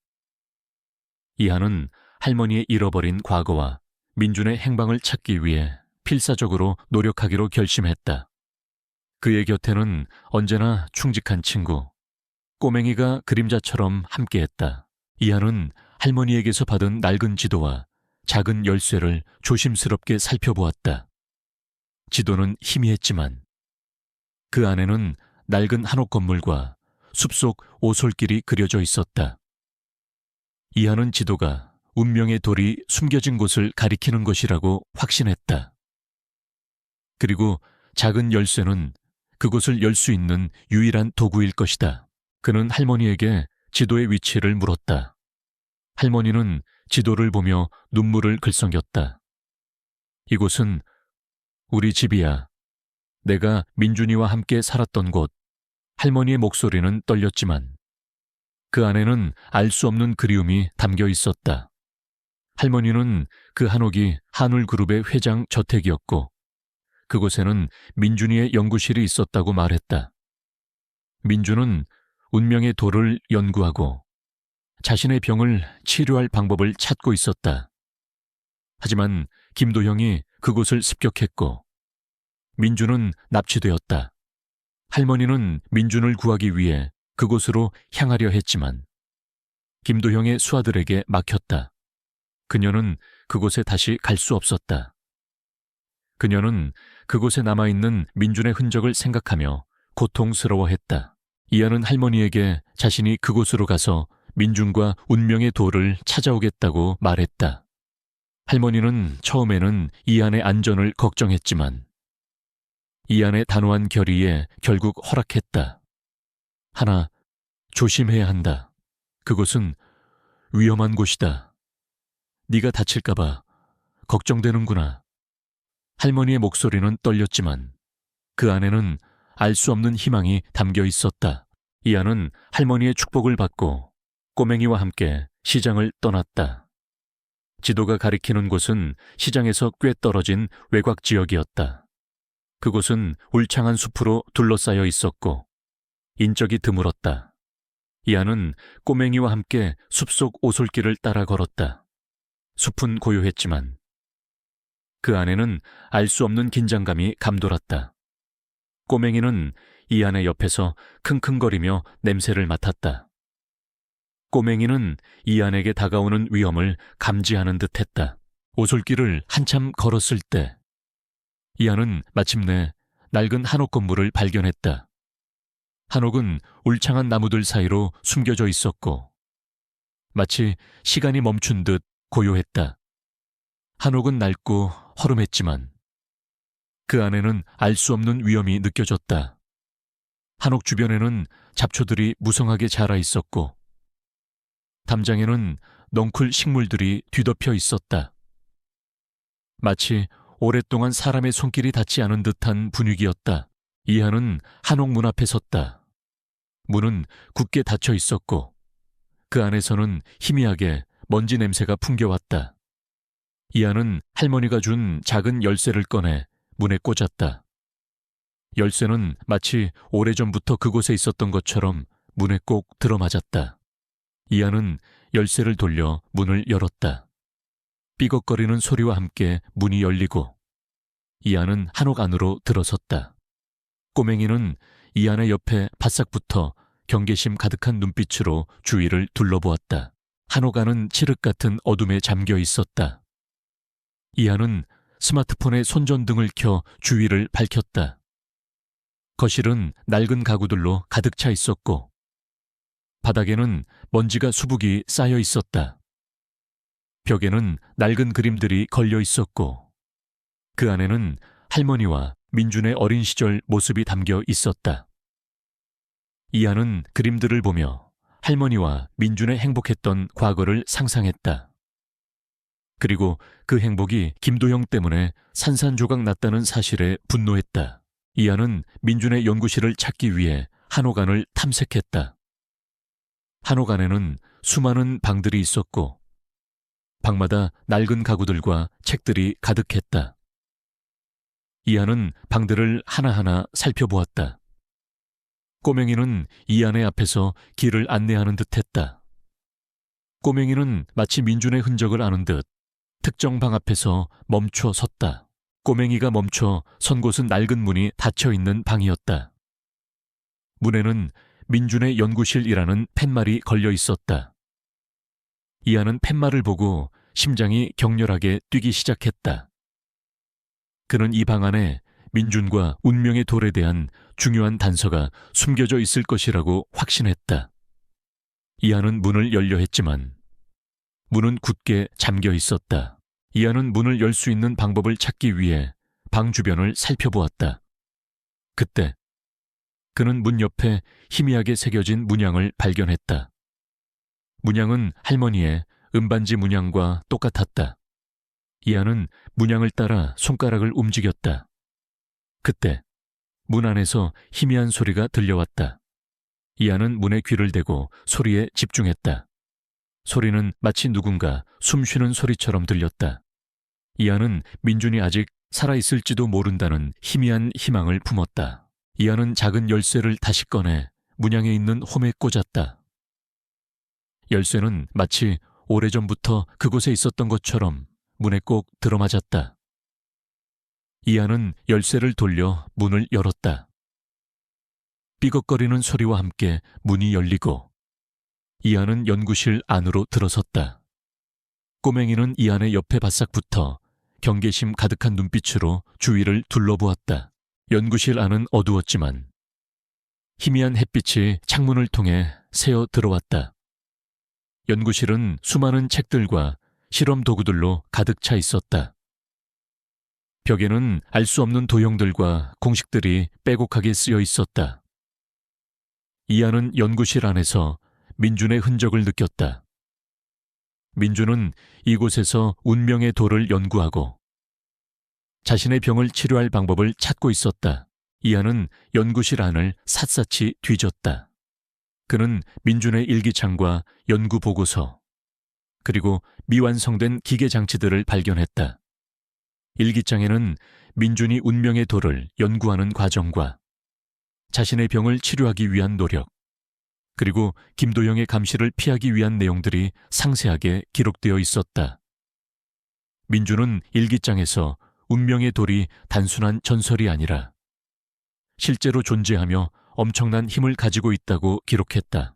이하는 할머니의 잃어버린 과거와 민준의 행방을 찾기 위해 필사적으로 노력하기로 결심했다. 그의 곁에는 언제나 충직한 친구, 꼬맹이가 그림자처럼 함께했다. 이하는 할머니에게서 받은 낡은 지도와 작은 열쇠를 조심스럽게 살펴보았다. 지도는 희미했지만 그 안에는 낡은 한옥 건물과 숲속 오솔길이 그려져 있었다. 이하는 지도가 운명의 돌이 숨겨진 곳을 가리키는 것이라고 확신했다. 그리고 작은 열쇠는 그곳을 열 수 있는 유일한 도구일 것이다. 그는 할머니에게 지도의 위치를 물었다. 할머니는 지도를 보며 눈물을 글썽였다. 이곳은 우리 집이야. 내가 민준이와 함께 살았던 곳. 할머니의 목소리는 떨렸지만 그 안에는 알 수 없는 그리움이 담겨 있었다. 할머니는 그 한옥이 한울그룹의 회장 저택이었고 그곳에는 민준이의 연구실이 있었다고 말했다. 민준은 운명의 돌을 연구하고 자신의 병을 치료할 방법을 찾고 있었다. 하지만 김도형이 그곳을 습격했고 민준은 납치되었다. 할머니는 민준을 구하기 위해 그곳으로 향하려 했지만 김도형의 수하들에게 막혔다. 그녀는 그곳에 다시 갈 수 없었다. 그녀는 그곳에 남아있는 민준의 흔적을 생각하며 고통스러워했다. 이하는 할머니에게 자신이 그곳으로 가서 민준과 운명의 돌을 찾아오겠다고 말했다. 할머니는 처음에는 이한의 안전을 걱정했지만 이한의 단호한 결의에 결국 허락했다. 하나, 조심해야 한다. 그곳은 위험한 곳이다. 네가 다칠까봐 걱정되는구나. 할머니의 목소리는 떨렸지만 그 안에는 알 수 없는 희망이 담겨 있었다. 이하는 할머니의 축복을 받고 꼬맹이와 함께 시장을 떠났다. 지도가 가리키는 곳은 시장에서 꽤 떨어진 외곽 지역이었다. 그곳은 울창한 숲으로 둘러싸여 있었고 인적이 드물었다. 이하는 꼬맹이와 함께 숲속 오솔길을 따라 걸었다. 숲은 고요했지만 그 안에는 알 수 없는 긴장감이 감돌았다. 꼬맹이는 이한의 옆에서 킁킁거리며 냄새를 맡았다. 꼬맹이는 이한에게 다가오는 위험을 감지하는 듯했다. 오솔길을 한참 걸었을 때 이한은 마침내 낡은 한옥 건물을 발견했다. 한옥은 울창한 나무들 사이로 숨겨져 있었고 마치 시간이 멈춘 듯 고요했다. 한옥은 낡고 허름했지만 그 안에는 알 수 없는 위험이 느껴졌다. 한옥 주변에는 잡초들이 무성하게 자라 있었고 담장에는 넝쿨 식물들이 뒤덮여 있었다. 마치 오랫동안 사람의 손길이 닿지 않은 듯한 분위기였다. 이하는 한옥 문 앞에 섰다. 문은 굳게 닫혀 있었고 그 안에서는 희미하게 먼지 냄새가 풍겨왔다. 이하는 할머니가 준 작은 열쇠를 꺼내 문에 꽂았다. 열쇠는 마치 오래전부터 그곳에 있었던 것처럼 문에 꼭 들어맞았다. 이하는 열쇠를 돌려 문을 열었다. 삐걱거리는 소리와 함께 문이 열리고 이하는 한옥 안으로 들어섰다. 꼬맹이는 이하의 옆에 바싹 붙어 경계심 가득한 눈빛으로 주위를 둘러보았다. 한옥 안은 칠흑 같은 어둠에 잠겨 있었다. 이하는 스마트폰의 손전등을 켜 주위를 밝혔다. 거실은 낡은 가구들로 가득 차 있었고 바닥에는 먼지가 수북이 쌓여 있었다. 벽에는 낡은 그림들이 걸려 있었고 그 안에는 할머니와 민준의 어린 시절 모습이 담겨 있었다. 이하는 그림들을 보며 할머니와 민준의 행복했던 과거를 상상했다. 그리고 그 행복이 김도형 때문에 산산조각 났다는 사실에 분노했다. 이하는 민준의 연구실을 찾기 위해 한옥 안을 탐색했다. 한옥 안에는 수많은 방들이 있었고 방마다 낡은 가구들과 책들이 가득했다. 이하는 방들을 하나하나 살펴보았다. 꼬맹이는 이하의 앞에서 길을 안내하는 듯했다. 꼬맹이는 마치 민준의 흔적을 아는 듯 특정 방 앞에서 멈춰 섰다. 꼬맹이가 멈춰 선 곳은 낡은 문이 닫혀 있는 방이었다. 문에는 민준의 연구실이라는 팻말이 걸려 있었다. 이하는 팻말을 보고 심장이 격렬하게 뛰기 시작했다. 그는 이 방 안에 민준과 운명의 돌에 대한 중요한 단서가 숨겨져 있을 것이라고 확신했다. 이하는 문을 열려 했지만 문은 굳게 잠겨 있었다. 이하는 문을 열 수 있는 방법을 찾기 위해 방 주변을 살펴보았다. 그때 그는 문 옆에 희미하게 새겨진 문양을 발견했다. 문양은 할머니의 은반지 문양과 똑같았다. 이하는 문양을 따라 손가락을 움직였다. 그때 문 안에서 희미한 소리가 들려왔다. 이하는 문에 귀를 대고 소리에 집중했다. 소리는 마치 누군가 숨 쉬는 소리처럼 들렸다. 이하는 민준이 아직 살아있을지도 모른다는 희미한 희망을 품었다. 이하는 작은 열쇠를 다시 꺼내 문양에 있는 홈에 꽂았다. 열쇠는 마치 오래전부터 그곳에 있었던 것처럼 문에 꼭 들어맞았다. 이하는 열쇠를 돌려 문을 열었다. 삐걱거리는 소리와 함께 문이 열리고 이하는 연구실 안으로 들어섰다. 꼬맹이는 이하의 옆에 바싹 붙어 경계심 가득한 눈빛으로 주위를 둘러보았다. 연구실 안은 어두웠지만 희미한 햇빛이 창문을 통해 새어 들어왔다. 연구실은 수많은 책들과 실험 도구들로 가득 차 있었다. 벽에는 알 수 없는 도형들과 공식들이 빼곡하게 쓰여 있었다. 이하는 연구실 안에서 민준의 흔적을 느꼈다. 민준은 이곳에서 운명의 돌을 연구하고 자신의 병을 치료할 방법을 찾고 있었다. 이하는 연구실 안을 샅샅이 뒤졌다. 그는 민준의 일기장과 연구 보고서, 그리고 미완성된 기계 장치들을 발견했다. 일기장에는 민준이 운명의 돌을 연구하는 과정과 자신의 병을 치료하기 위한 노력, 그리고 김도영의 감시를 피하기 위한 내용들이 상세하게 기록되어 있었다. 민준은 일기장에서 운명의 돌이 단순한 전설이 아니라 실제로 존재하며 엄청난 힘을 가지고 있다고 기록했다.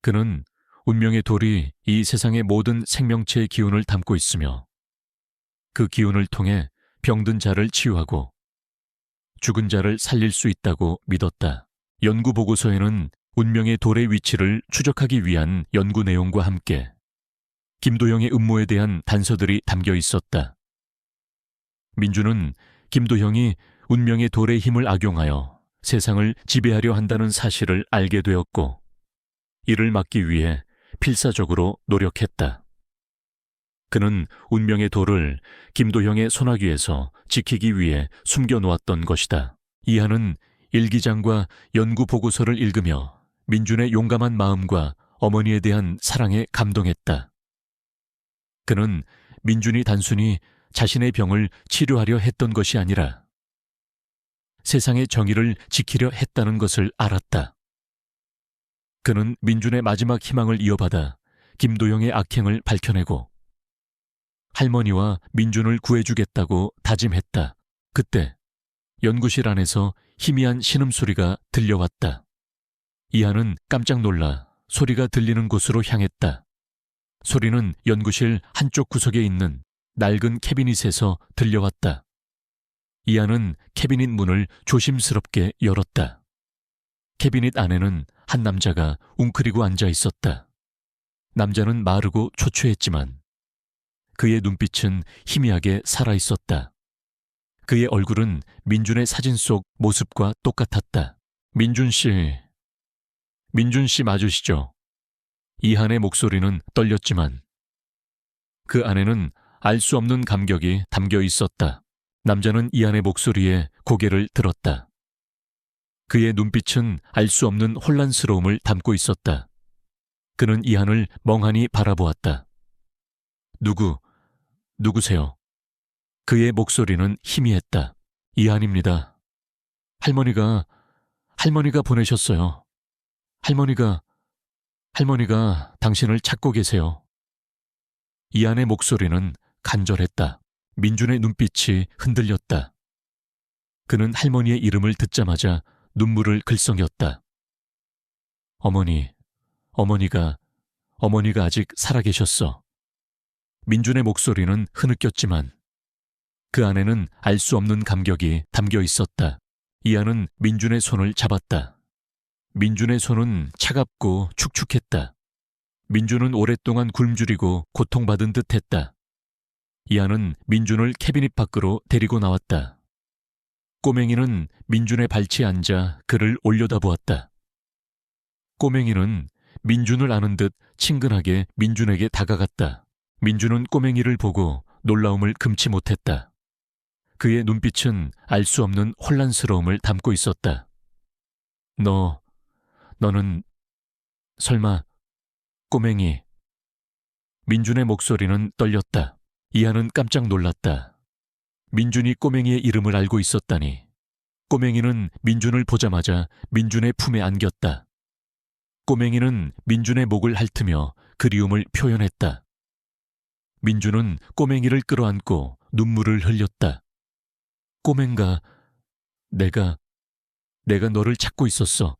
그는 운명의 돌이 이 세상의 모든 생명체의 기운을 담고 있으며 그 기운을 통해 병든 자를 치유하고 죽은 자를 살릴 수 있다고 믿었다. 연구 보고서에는 운명의 돌의 위치를 추적하기 위한 연구 내용과 함께 김도영의 음모에 대한 단서들이 담겨 있었다. 민준은 김도영이 운명의 돌의 힘을 악용하여 세상을 지배하려 한다는 사실을 알게 되었고 이를 막기 위해 필사적으로 노력했다. 그는 운명의 돌을 김도영의 소나귀에서 지키기 위해 숨겨놓았던 것이다. 이하는 일기장과 연구 보고서를 읽으며 민준의 용감한 마음과 어머니에 대한 사랑에 감동했다. 그는 민준이 단순히 자신의 병을 치료하려 했던 것이 아니라 세상의 정의를 지키려 했다는 것을 알았다. 그는 민준의 마지막 희망을 이어받아 김도영의 악행을 밝혀내고 할머니와 민준을 구해주겠다고 다짐했다. 그때 연구실 안에서 희미한 신음소리가 들려왔다. 이하는 깜짝 놀라 소리가 들리는 곳으로 향했다. 소리는 연구실 한쪽 구석에 있는 낡은 캐비닛에서 들려왔다. 이하는 캐비닛 문을 조심스럽게 열었다. 캐비닛 안에는 한 남자가 웅크리고 앉아 있었다. 남자는 마르고 초췌했지만 그의 눈빛은 희미하게 살아있었다. 그의 얼굴은 민준의 사진 속 모습과 똑같았다. 민준 씨 맞으시죠? 이한의 목소리는 떨렸지만 그 안에는 알 수 없는 감격이 담겨 있었다. 남자는 이한의 목소리에 고개를 들었다. 그의 눈빛은 알 수 없는 혼란스러움을 담고 있었다. 그는 이한을 멍하니 바라보았다. 누구세요? 그의 목소리는 희미했다. 이한입니다. 할머니가 보내셨어요. 할머니가 당신을 찾고 계세요. 이한의 목소리는 간절했다. 민준의 눈빛이 흔들렸다. 그는 할머니의 이름을 듣자마자 눈물을 글썽였다. 어머니가 아직 살아계셨어. 민준의 목소리는 흐느꼈지만 그 안에는 알 수 없는 감격이 담겨 있었다. 이하는 민준의 손을 잡았다. 민준의 손은 차갑고 축축했다. 민준은 오랫동안 굶주리고 고통받은 듯했다. 이하는 민준을 캐비닛 밖으로 데리고 나왔다. 꼬맹이는 민준의 발치에 앉아 그를 올려다보았다. 꼬맹이는 민준을 아는 듯 친근하게 민준에게 다가갔다. 민준은 꼬맹이를 보고 놀라움을 금치 못했다. 그의 눈빛은 알 수 없는 혼란스러움을 담고 있었다. 너는 설마 꼬맹이. 민준의 목소리는 떨렸다. 이하는 깜짝 놀랐다. 민준이 꼬맹이의 이름을 알고 있었다니. 꼬맹이는 민준을 보자마자 민준의 품에 안겼다. 꼬맹이는 민준의 목을 핥으며 그리움을 표현했다. 민준은 꼬맹이를 끌어안고 눈물을 흘렸다. 꼬맹가, 내가 너를 찾고 있었어.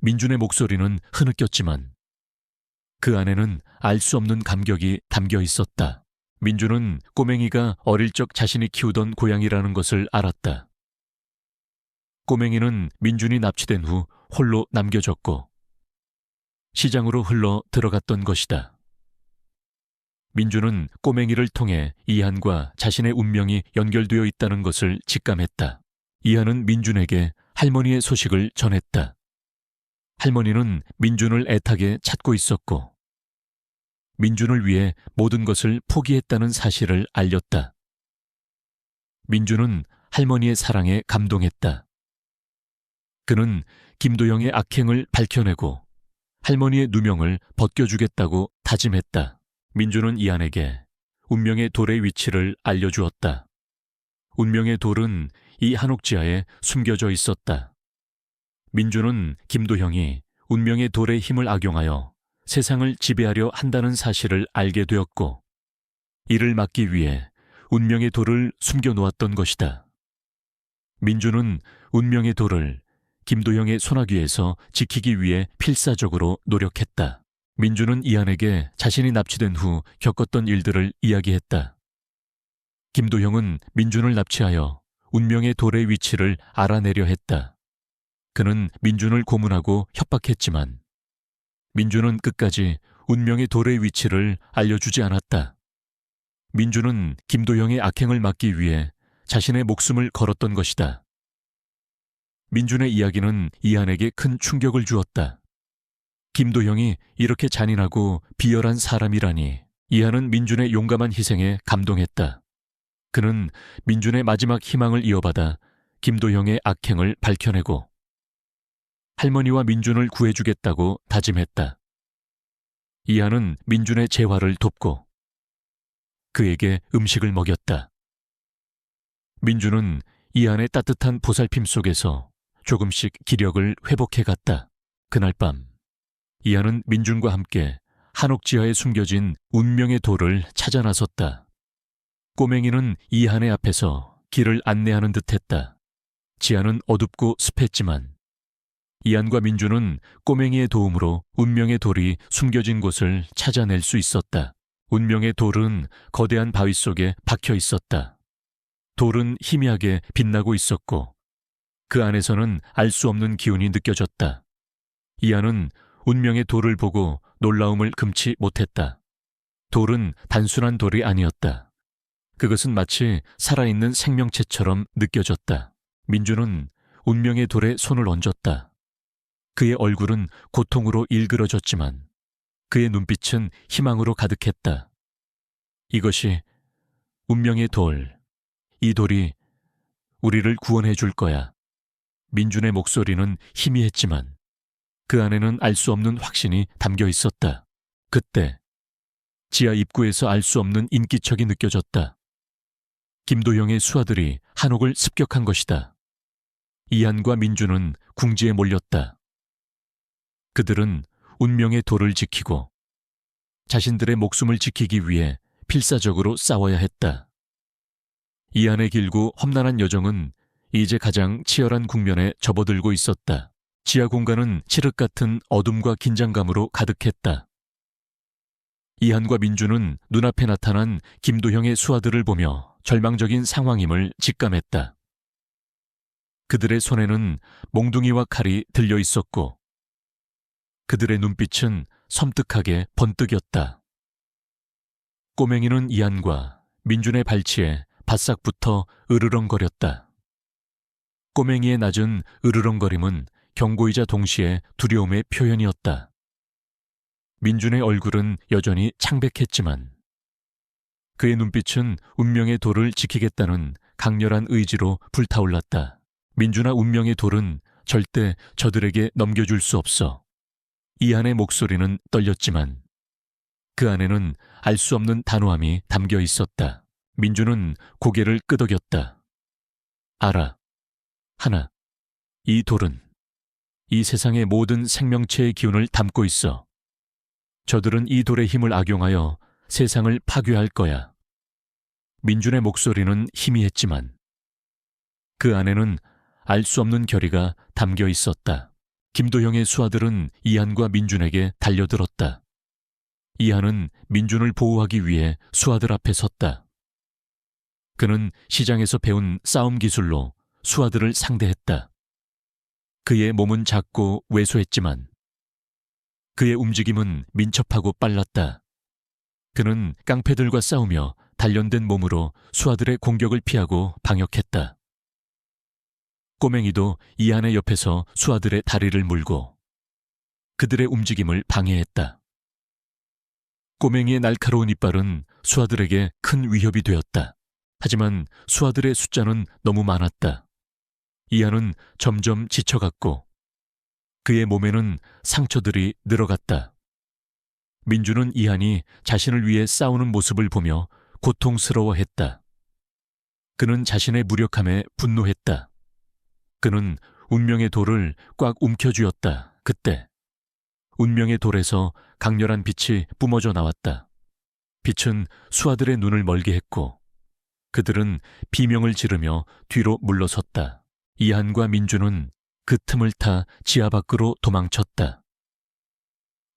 민준의 목소리는 흐느꼈지만 그 안에는 알 수 없는 감격이 담겨 있었다. 민준은 꼬맹이가 어릴 적 자신이 키우던 고양이라는 것을 알았다. 꼬맹이는 민준이 납치된 후 홀로 남겨졌고 시장으로 흘러 들어갔던 것이다. 민준은 꼬맹이를 통해 이한과 자신의 운명이 연결되어 있다는 것을 직감했다. 이한은 민준에게 할머니의 소식을 전했다. 할머니는 민준을 애타게 찾고 있었고 민준을 위해 모든 것을 포기했다는 사실을 알렸다. 민준은 할머니의 사랑에 감동했다. 그는 김도영의 악행을 밝혀내고 할머니의 누명을 벗겨주겠다고 다짐했다. 민준은 이한에게 운명의 돌의 위치를 알려주었다. 운명의 돌은 이 한옥지하에 숨겨져 있었다. 민준은 김도형이 운명의 돌의 힘을 악용하여 세상을 지배하려 한다는 사실을 알게 되었고 이를 막기 위해 운명의 돌을 숨겨놓았던 것이다. 민준은 운명의 돌을 김도형의 소나귀에서 지키기 위해 필사적으로 노력했다. 민준은 이한에게 자신이 납치된 후 겪었던 일들을 이야기했다. 김도형은 민준을 납치하여 운명의 돌의 위치를 알아내려 했다. 그는 민준을 고문하고 협박했지만 민준은 끝까지 운명의 돌의 위치를 알려주지 않았다. 민준은 김도형의 악행을 막기 위해 자신의 목숨을 걸었던 것이다. 민준의 이야기는 이한에게 큰 충격을 주었다. 김도형이 이렇게 잔인하고 비열한 사람이라니. 이한은 민준의 용감한 희생에 감동했다. 그는 민준의 마지막 희망을 이어받아 김도형의 악행을 밝혀내고 할머니와 민준을 구해주겠다고 다짐했다. 이한은 민준의 재활을 돕고 그에게 음식을 먹였다. 민준은 이한의 따뜻한 보살핌 속에서 조금씩 기력을 회복해갔다. 그날 밤 이한은 민준과 함께 한옥지하에 숨겨진 운명의 돌을 찾아 나섰다. 꼬맹이는 이한의 앞에서 길을 안내하는 듯했다. 지하는 어둡고 습했지만 이한과 민준은 꼬맹이의 도움으로 운명의 돌이 숨겨진 곳을 찾아낼 수 있었다. 운명의 돌은 거대한 바위 속에 박혀 있었다. 돌은 희미하게 빛나고 있었고 그 안에서는 알 수 없는 기운이 느껴졌다. 이한은 운명의 돌을 보고 놀라움을 금치 못했다. 돌은 단순한 돌이 아니었다. 그것은 마치 살아있는 생명체처럼 느껴졌다. 민준은 운명의 돌에 손을 얹었다. 그의 얼굴은 고통으로 일그러졌지만 그의 눈빛은 희망으로 가득했다. 이것이 운명의 돌, 이 돌이 우리를 구원해 줄 거야. 민준의 목소리는 희미했지만 그 안에는 알 수 없는 확신이 담겨 있었다. 그때 지하 입구에서 알 수 없는 인기척이 느껴졌다. 김도영의 수하들이 한옥을 습격한 것이다. 이한과 민준은 궁지에 몰렸다. 그들은 운명의 돌을 지키고 자신들의 목숨을 지키기 위해 필사적으로 싸워야 했다. 이한의 길고 험난한 여정은 이제 가장 치열한 국면에 접어들고 있었다. 지하 공간은 칠흑 같은 어둠과 긴장감으로 가득했다. 이한과 민주는 눈앞에 나타난 김도형의 수하들을 보며 절망적인 상황임을 직감했다. 그들의 손에는 몽둥이와 칼이 들려 있었고 그들의 눈빛은 섬뜩하게 번뜩였다. 꼬맹이는 이한과 민준의 발치에 바싹 붙어 으르렁거렸다. 꼬맹이의 낮은 으르렁거림은 경고이자 동시에 두려움의 표현이었다. 민준의 얼굴은 여전히 창백했지만 그의 눈빛은 운명의 돌을 지키겠다는 강렬한 의지로 불타올랐다. 민준아, 운명의 돌은 절대 저들에게 넘겨줄 수 없어. 이한의 목소리는 떨렸지만 그 안에는 알 수 없는 단호함이 담겨 있었다. 민준은 고개를 끄덕였다. 알아. 하나. 이 돌은 이 세상의 모든 생명체의 기운을 담고 있어. 저들은 이 돌의 힘을 악용하여 세상을 파괴할 거야. 민준의 목소리는 희미했지만 그 안에는 알 수 없는 결의가 담겨 있었다. 김도형의 수하들은 이한과 민준에게 달려들었다. 이한은 민준을 보호하기 위해 수하들 앞에 섰다. 그는 시장에서 배운 싸움 기술로 수하들을 상대했다. 그의 몸은 작고 왜소했지만 그의 움직임은 민첩하고 빨랐다. 그는 깡패들과 싸우며 단련된 몸으로 수하들의 공격을 피하고 방역했다. 꼬맹이도 이한의 옆에서 수하들의 다리를 물고 그들의 움직임을 방해했다. 꼬맹이의 날카로운 이빨은 수하들에게 큰 위협이 되었다. 하지만 수하들의 숫자는 너무 많았다. 이한은 점점 지쳐갔고 그의 몸에는 상처들이 늘어갔다. 민주는 이한이 자신을 위해 싸우는 모습을 보며 고통스러워했다. 그는 자신의 무력함에 분노했다. 그는 운명의 돌을 꽉 움켜쥐었다. 그때 운명의 돌에서 강렬한 빛이 뿜어져 나왔다. 빛은 수하들의 눈을 멀게 했고 그들은 비명을 지르며 뒤로 물러섰다. 이한과 민주는 그 틈을 타 지하 밖으로 도망쳤다.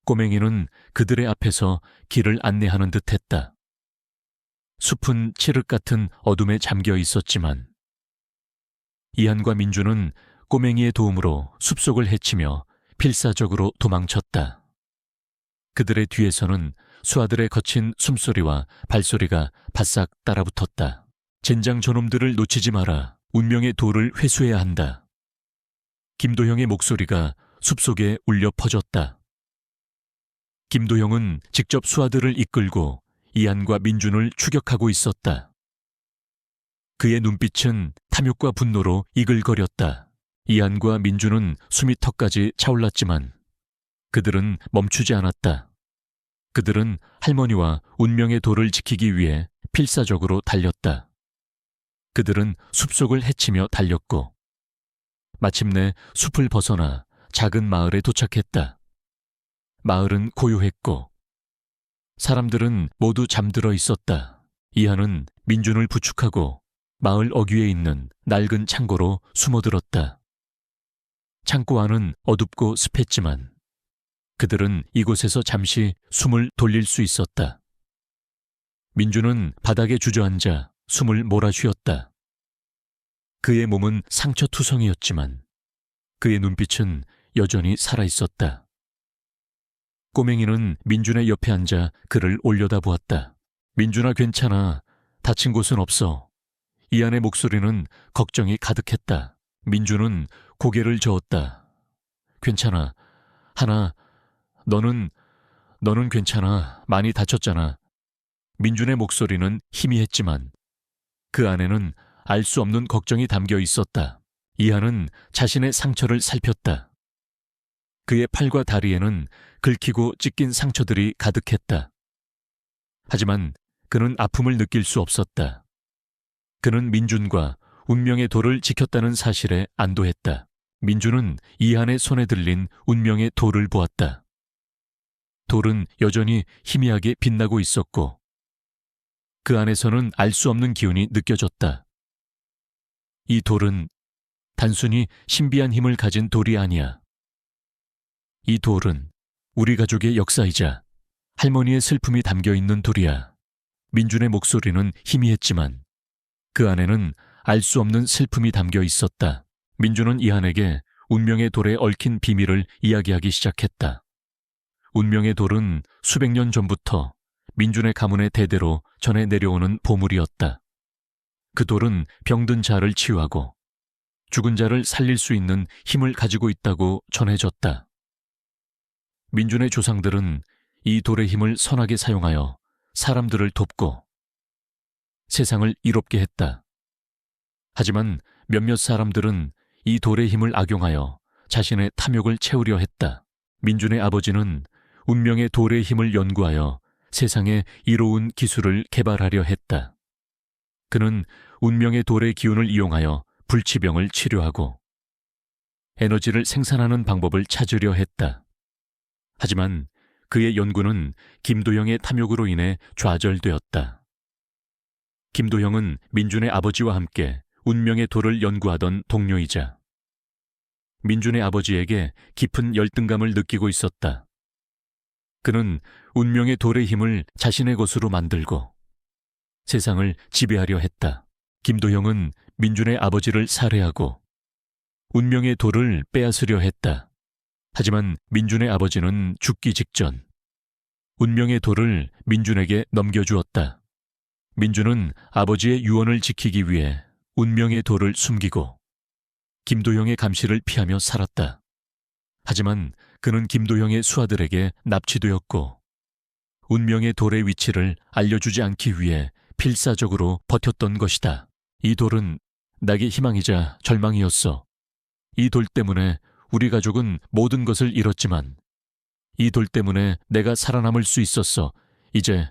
꼬맹이는 그들의 앞에서 길을 안내하는 듯 했다. 숲은 칠흑 같은 어둠에 잠겨 있었지만 이한과 민주는 꼬맹이의 도움으로 숲속을 헤치며 필사적으로 도망쳤다. 그들의 뒤에서는 수하들의 거친 숨소리와 발소리가 바싹 따라붙었다. 젠장 저놈들을 놓치지 마라. 운명의 돌을 회수해야 한다. 김도형의 목소리가 숲속에 울려 퍼졌다. 김도형은 직접 수하들을 이끌고 이한과 민준을 추격하고 있었다. 그의 눈빛은 탐욕과 분노로 이글거렸다. 이한과 민준은 숨이 턱까지 차올랐지만 그들은 멈추지 않았다. 그들은 할머니와 운명의 돌을 지키기 위해 필사적으로 달렸다. 그들은 숲속을 헤치며 달렸고 마침내 숲을 벗어나 작은 마을에 도착했다. 마을은 고요했고 사람들은 모두 잠들어 있었다. 이한은 민준을 부축하고 마을 어귀에 있는 낡은 창고로 숨어들었다. 창고 안은 어둡고 습했지만 그들은 이곳에서 잠시 숨을 돌릴 수 있었다. 민준은 바닥에 주저앉아 숨을 몰아쉬었다. 그의 몸은 상처투성이었지만 그의 눈빛은 여전히 살아있었다. 꼬맹이는 민준의 옆에 앉아 그를 올려다보았다. 민준아, 괜찮아. 다친 곳은 없어. 이한의 목소리는 걱정이 가득했다. 민준은 고개를 저었다. 괜찮아. 하나, 너는 괜찮아. 많이 다쳤잖아. 민준의 목소리는 희미했지만 그 안에는 알 수 없는 걱정이 담겨 있었다. 이한은 자신의 상처를 살폈다. 그의 팔과 다리에는 긁히고 찢긴 상처들이 가득했다. 하지만 그는 아픔을 느낄 수 없었다. 그는 민준과 운명의 돌을 지켰다는 사실에 안도했다. 민준은 이한의 손에 들린 운명의 돌을 보았다. 돌은 여전히 희미하게 빛나고 있었고 그 안에서는 알 수 없는 기운이 느껴졌다. 이 돌은 단순히 신비한 힘을 가진 돌이 아니야. 이 돌은 우리 가족의 역사이자 할머니의 슬픔이 담겨 있는 돌이야. 민준의 목소리는 희미했지만 그 안에는 알 수 없는 슬픔이 담겨 있었다. 민준은 이한에게 운명의 돌에 얽힌 비밀을 이야기하기 시작했다. 운명의 돌은 수백 년 전부터 민준의 가문의 대대로 전해 내려오는 보물이었다. 그 돌은 병든 자를 치유하고 죽은 자를 살릴 수 있는 힘을 가지고 있다고 전해졌다. 민준의 조상들은 이 돌의 힘을 선하게 사용하여 사람들을 돕고 세상을 이롭게 했다. 하지만 몇몇 사람들은 이 돌의 힘을 악용하여 자신의 탐욕을 채우려 했다. 민준의 아버지는 운명의 돌의 힘을 연구하여 세상에 이로운 기술을 개발하려 했다. 그는 운명의 돌의 기운을 이용하여 불치병을 치료하고 에너지를 생산하는 방법을 찾으려 했다. 하지만 그의 연구는 김도영의 탐욕으로 인해 좌절되었다. 김도영은 민준의 아버지와 함께 운명의 돌을 연구하던 동료이자 민준의 아버지에게 깊은 열등감을 느끼고 있었다. 그는 운명의 돌의 힘을 자신의 것으로 만들고 세상을 지배하려 했다. 김도영은 민준의 아버지를 살해하고 운명의 돌을 빼앗으려 했다. 하지만 민준의 아버지는 죽기 직전 운명의 돌을 민준에게 넘겨주었다. 민준은 아버지의 유언을 지키기 위해 운명의 돌을 숨기고 김도영의 감시를 피하며 살았다. 하지만 그는 김도영의 수하들에게 납치되었고 운명의 돌의 위치를 알려주지 않기 위해 필사적으로 버텼던 것이다. 이 돌은 낙의 희망이자 절망이었어. 이 돌 때문에 우리 가족은 모든 것을 잃었지만 이 돌 때문에 내가 살아남을 수 있었어. 이제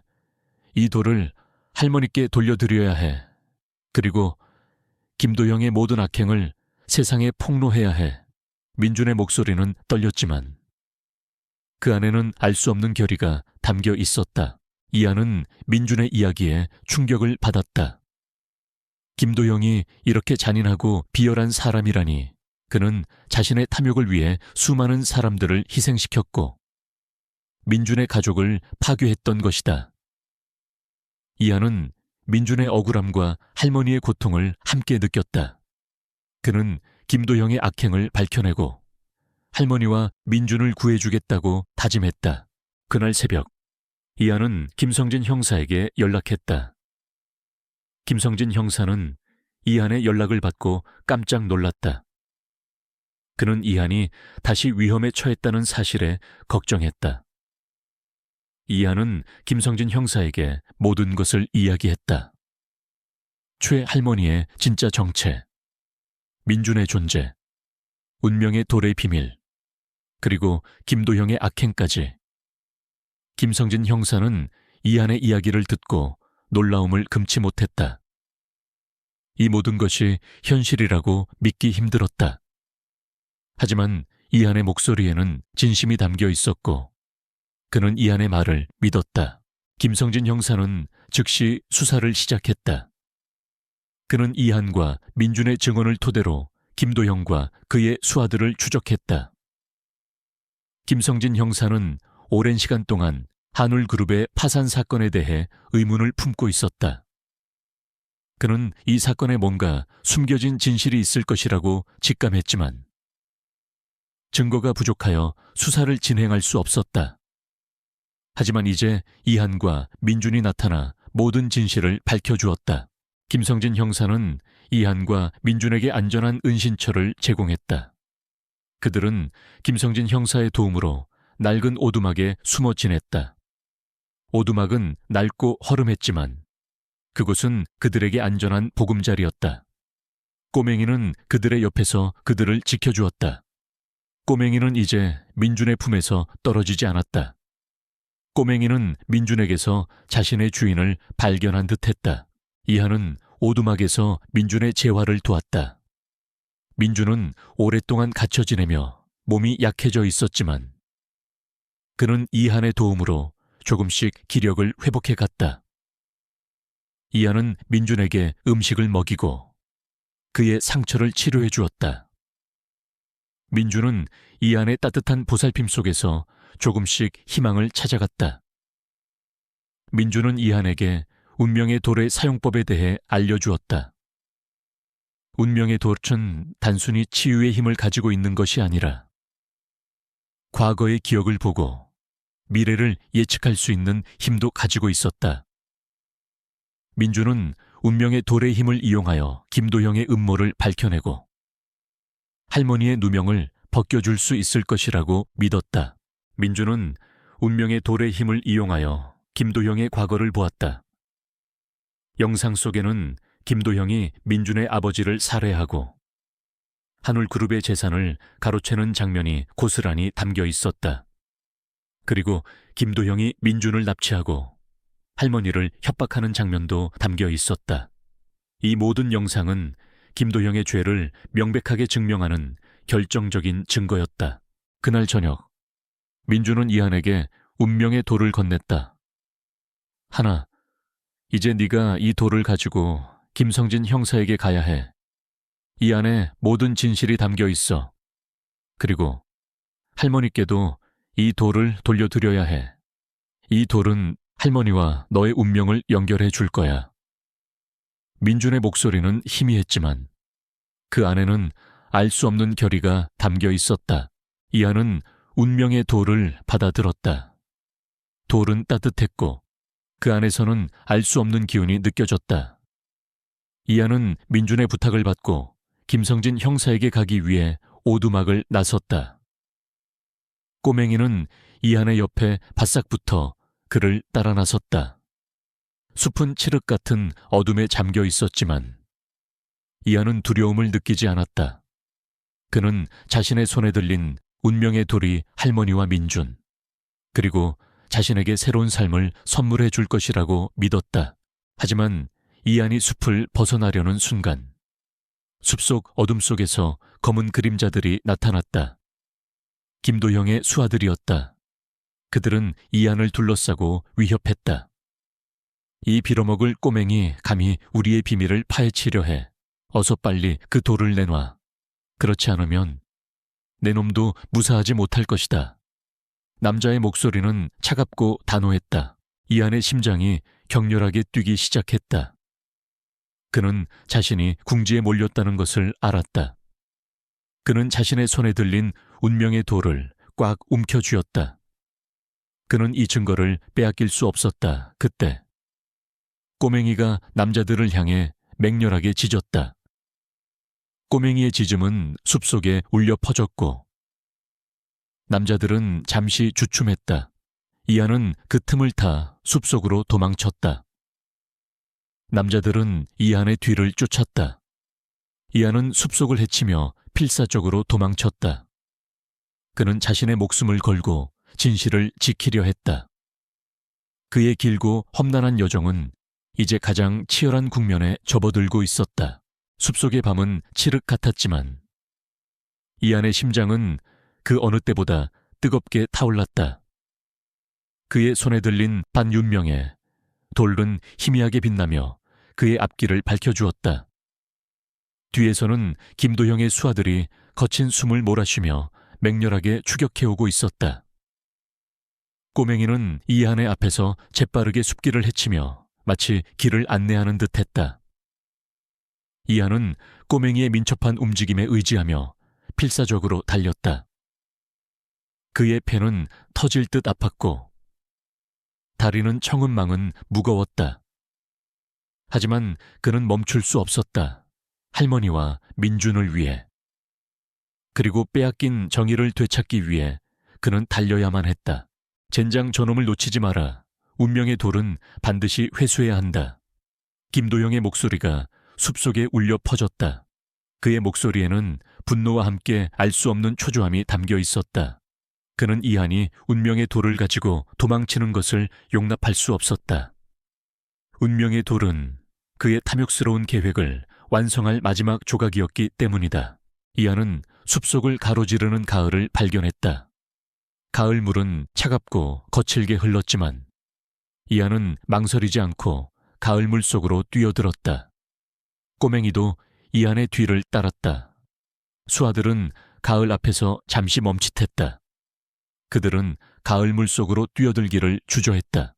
이 돌을 할머니께 돌려드려야 해. 그리고 김도영의 모든 악행을 세상에 폭로해야 해. 민준의 목소리는 떨렸지만 그 안에는 알 수 없는 결의가 담겨 있었다. 이한은 민준의 이야기에 충격을 받았다. 김도영이 이렇게 잔인하고 비열한 사람이라니. 그는 자신의 탐욕을 위해 수많은 사람들을 희생시켰고 민준의 가족을 파괴했던 것이다. 이한은 민준의 억울함과 할머니의 고통을 함께 느꼈다. 그는 김도영의 악행을 밝혀내고 할머니와 민준을 구해주겠다고 다짐했다. 그날 새벽, 이한은 김성진 형사에게 연락했다. 김성진 형사는 이한의 연락을 받고 깜짝 놀랐다. 그는 이한이 다시 위험에 처했다는 사실에 걱정했다. 이한은 김성진 형사에게 모든 것을 이야기했다. 최 할머니의 진짜 정체, 민준의 존재, 운명의 돌의 비밀, 그리고 김도형의 악행까지. 김성진 형사는 이한의 이야기를 듣고 놀라움을 금치 못했다. 이 모든 것이 현실이라고 믿기 힘들었다. 하지만 이한의 목소리에는 진심이 담겨 있었고 그는 이한의 말을 믿었다. 김성진 형사는 즉시 수사를 시작했다. 그는 이한과 민준의 증언을 토대로 김도영과 그의 수하들을 추적했다. 김성진 형사는 오랜 시간 동안 한울그룹의 파산 사건에 대해 의문을 품고 있었다. 그는 이 사건에 뭔가 숨겨진 진실이 있을 것이라고 직감했지만 증거가 부족하여 수사를 진행할 수 없었다. 하지만 이제 이한과 민준이 나타나 모든 진실을 밝혀주었다. 김성진 형사는 이한과 민준에게 안전한 은신처를 제공했다. 그들은 김성진 형사의 도움으로 낡은 오두막에 숨어 지냈다. 오두막은 낡고 허름했지만 그곳은 그들에게 안전한 보금자리였다. 꼬맹이는 그들의 옆에서 그들을 지켜주었다. 꼬맹이는 이제 민준의 품에서 떨어지지 않았다. 꼬맹이는 민준에게서 자신의 주인을 발견한 듯했다. 이한은 오두막에서 민준의 재활을 도왔다. 민준은 오랫동안 갇혀 지내며 몸이 약해져 있었지만 그는 이한의 도움으로 조금씩 기력을 회복해 갔다. 이한은 민준에게 음식을 먹이고 그의 상처를 치료해 주었다. 민주는 이안의 따뜻한 보살핌 속에서 조금씩 희망을 찾아갔다. 민주는 이안에게 운명의 돌의 사용법에 대해 알려주었다. 운명의 돌은 단순히 치유의 힘을 가지고 있는 것이 아니라 과거의 기억을 보고 미래를 예측할 수 있는 힘도 가지고 있었다. 민주는 운명의 돌의 힘을 이용하여 김도형의 음모를 밝혀내고 할머니의 누명을 벗겨줄 수 있을 것이라고 믿었다. 민주는 운명의 돌의 힘을 이용하여 김도형의 과거를 보았다. 영상 속에는 김도형이 민준의 아버지를 살해하고 한울그룹의 재산을 가로채는 장면이 고스란히 담겨 있었다. 그리고 김도형이 민준을 납치하고 할머니를 협박하는 장면도 담겨 있었다. 이 모든 영상은 김도형의 죄를 명백하게 증명하는 결정적인 증거였다. 그날 저녁, 민준은 이한에게 운명의 돌을 건넸다. 하나, 이제 네가 이 돌을 가지고 김성진 형사에게 가야 해. 이 안에 모든 진실이 담겨 있어. 그리고 할머니께도 이 돌을 돌려드려야 해. 이 돌은 할머니와 너의 운명을 연결해 줄 거야. 민준의 목소리는 희미했지만 그 안에는 알 수 없는 결의가 담겨 있었다. 이안은 운명의 돌을 받아들었다. 돌은 따뜻했고 그 안에서는 알 수 없는 기운이 느껴졌다. 이안은 민준의 부탁을 받고 김성진 형사에게 가기 위해 오두막을 나섰다. 꼬맹이는 이안의 옆에 바싹 붙어 그를 따라 나섰다. 숲은 칠흑 같은 어둠에 잠겨 있었지만 이안은 두려움을 느끼지 않았다. 그는 자신의 손에 들린 운명의 돌이 할머니와 민준, 그리고 자신에게 새로운 삶을 선물해 줄 것이라고 믿었다. 하지만 이안이 숲을 벗어나려는 순간 숲속 어둠 속에서 검은 그림자들이 나타났다. 김도형의 수하들이었다. 그들은 이안을 둘러싸고 위협했다. 이 빌어먹을 꼬맹이 감히 우리의 비밀을 파헤치려 해. 어서 빨리 그 돌을 내놔. 그렇지 않으면 내 놈도 무사하지 못할 것이다. 남자의 목소리는 차갑고 단호했다. 이안의 심장이 격렬하게 뛰기 시작했다. 그는 자신이 궁지에 몰렸다는 것을 알았다. 그는 자신의 손에 들린 운명의 돌을 꽉 움켜쥐었다. 그는 이 증거를 빼앗길 수 없었다. 그때 꼬맹이가 남자들을 향해 맹렬하게 짖었다. 꼬맹이의 짖음은 숲속에 울려 퍼졌고 남자들은 잠시 주춤했다. 이안은 그 틈을 타 숲속으로 도망쳤다. 남자들은 이안의 뒤를 쫓았다. 이안은 숲속을 헤치며 필사적으로 도망쳤다. 그는 자신의 목숨을 걸고 진실을 지키려 했다. 그의 길고 험난한 여정은 이제 가장 치열한 국면에 접어들고 있었다. 숲속의 밤은 칠흑 같았지만 이안의 심장은 그 어느 때보다 뜨겁게 타올랐다. 그의 손에 들린 반윤명의 돌은 희미하게 빛나며 그의 앞길을 밝혀주었다. 뒤에서는 김도형의 수하들이 거친 숨을 몰아쉬며 맹렬하게 추격해오고 있었다. 꼬맹이는 이안의 앞에서 재빠르게 숲길을 헤치며 마치 길을 안내하는 듯했다. 이안은 꼬맹이의 민첩한 움직임에 의지하며 필사적으로 달렸다. 그의 폐는 터질 듯 아팠고 다리는 청은망은 무거웠다. 하지만 그는 멈출 수 없었다. 할머니와 민준을 위해. 그리고 빼앗긴 정의를 되찾기 위해 그는 달려야만 했다. 젠장 저놈을 놓치지 마라. 운명의 돌은 반드시 회수해야 한다. 김도영의 목소리가 숲속에 울려 퍼졌다. 그의 목소리에는 분노와 함께 알 수 없는 초조함이 담겨 있었다. 그는 이한이 운명의 돌을 가지고 도망치는 것을 용납할 수 없었다. 운명의 돌은 그의 탐욕스러운 계획을 완성할 마지막 조각이었기 때문이다. 이한은 숲속을 가로지르는 가을을 발견했다. 가을 물은 차갑고 거칠게 흘렀지만 이한은 망설이지 않고 가을 물 속으로 뛰어들었다. 꼬맹이도 이한의 뒤를 따랐다. 수아들은 가을 앞에서 잠시 멈칫했다. 그들은 가을 물속으로 뛰어들기를 주저했다.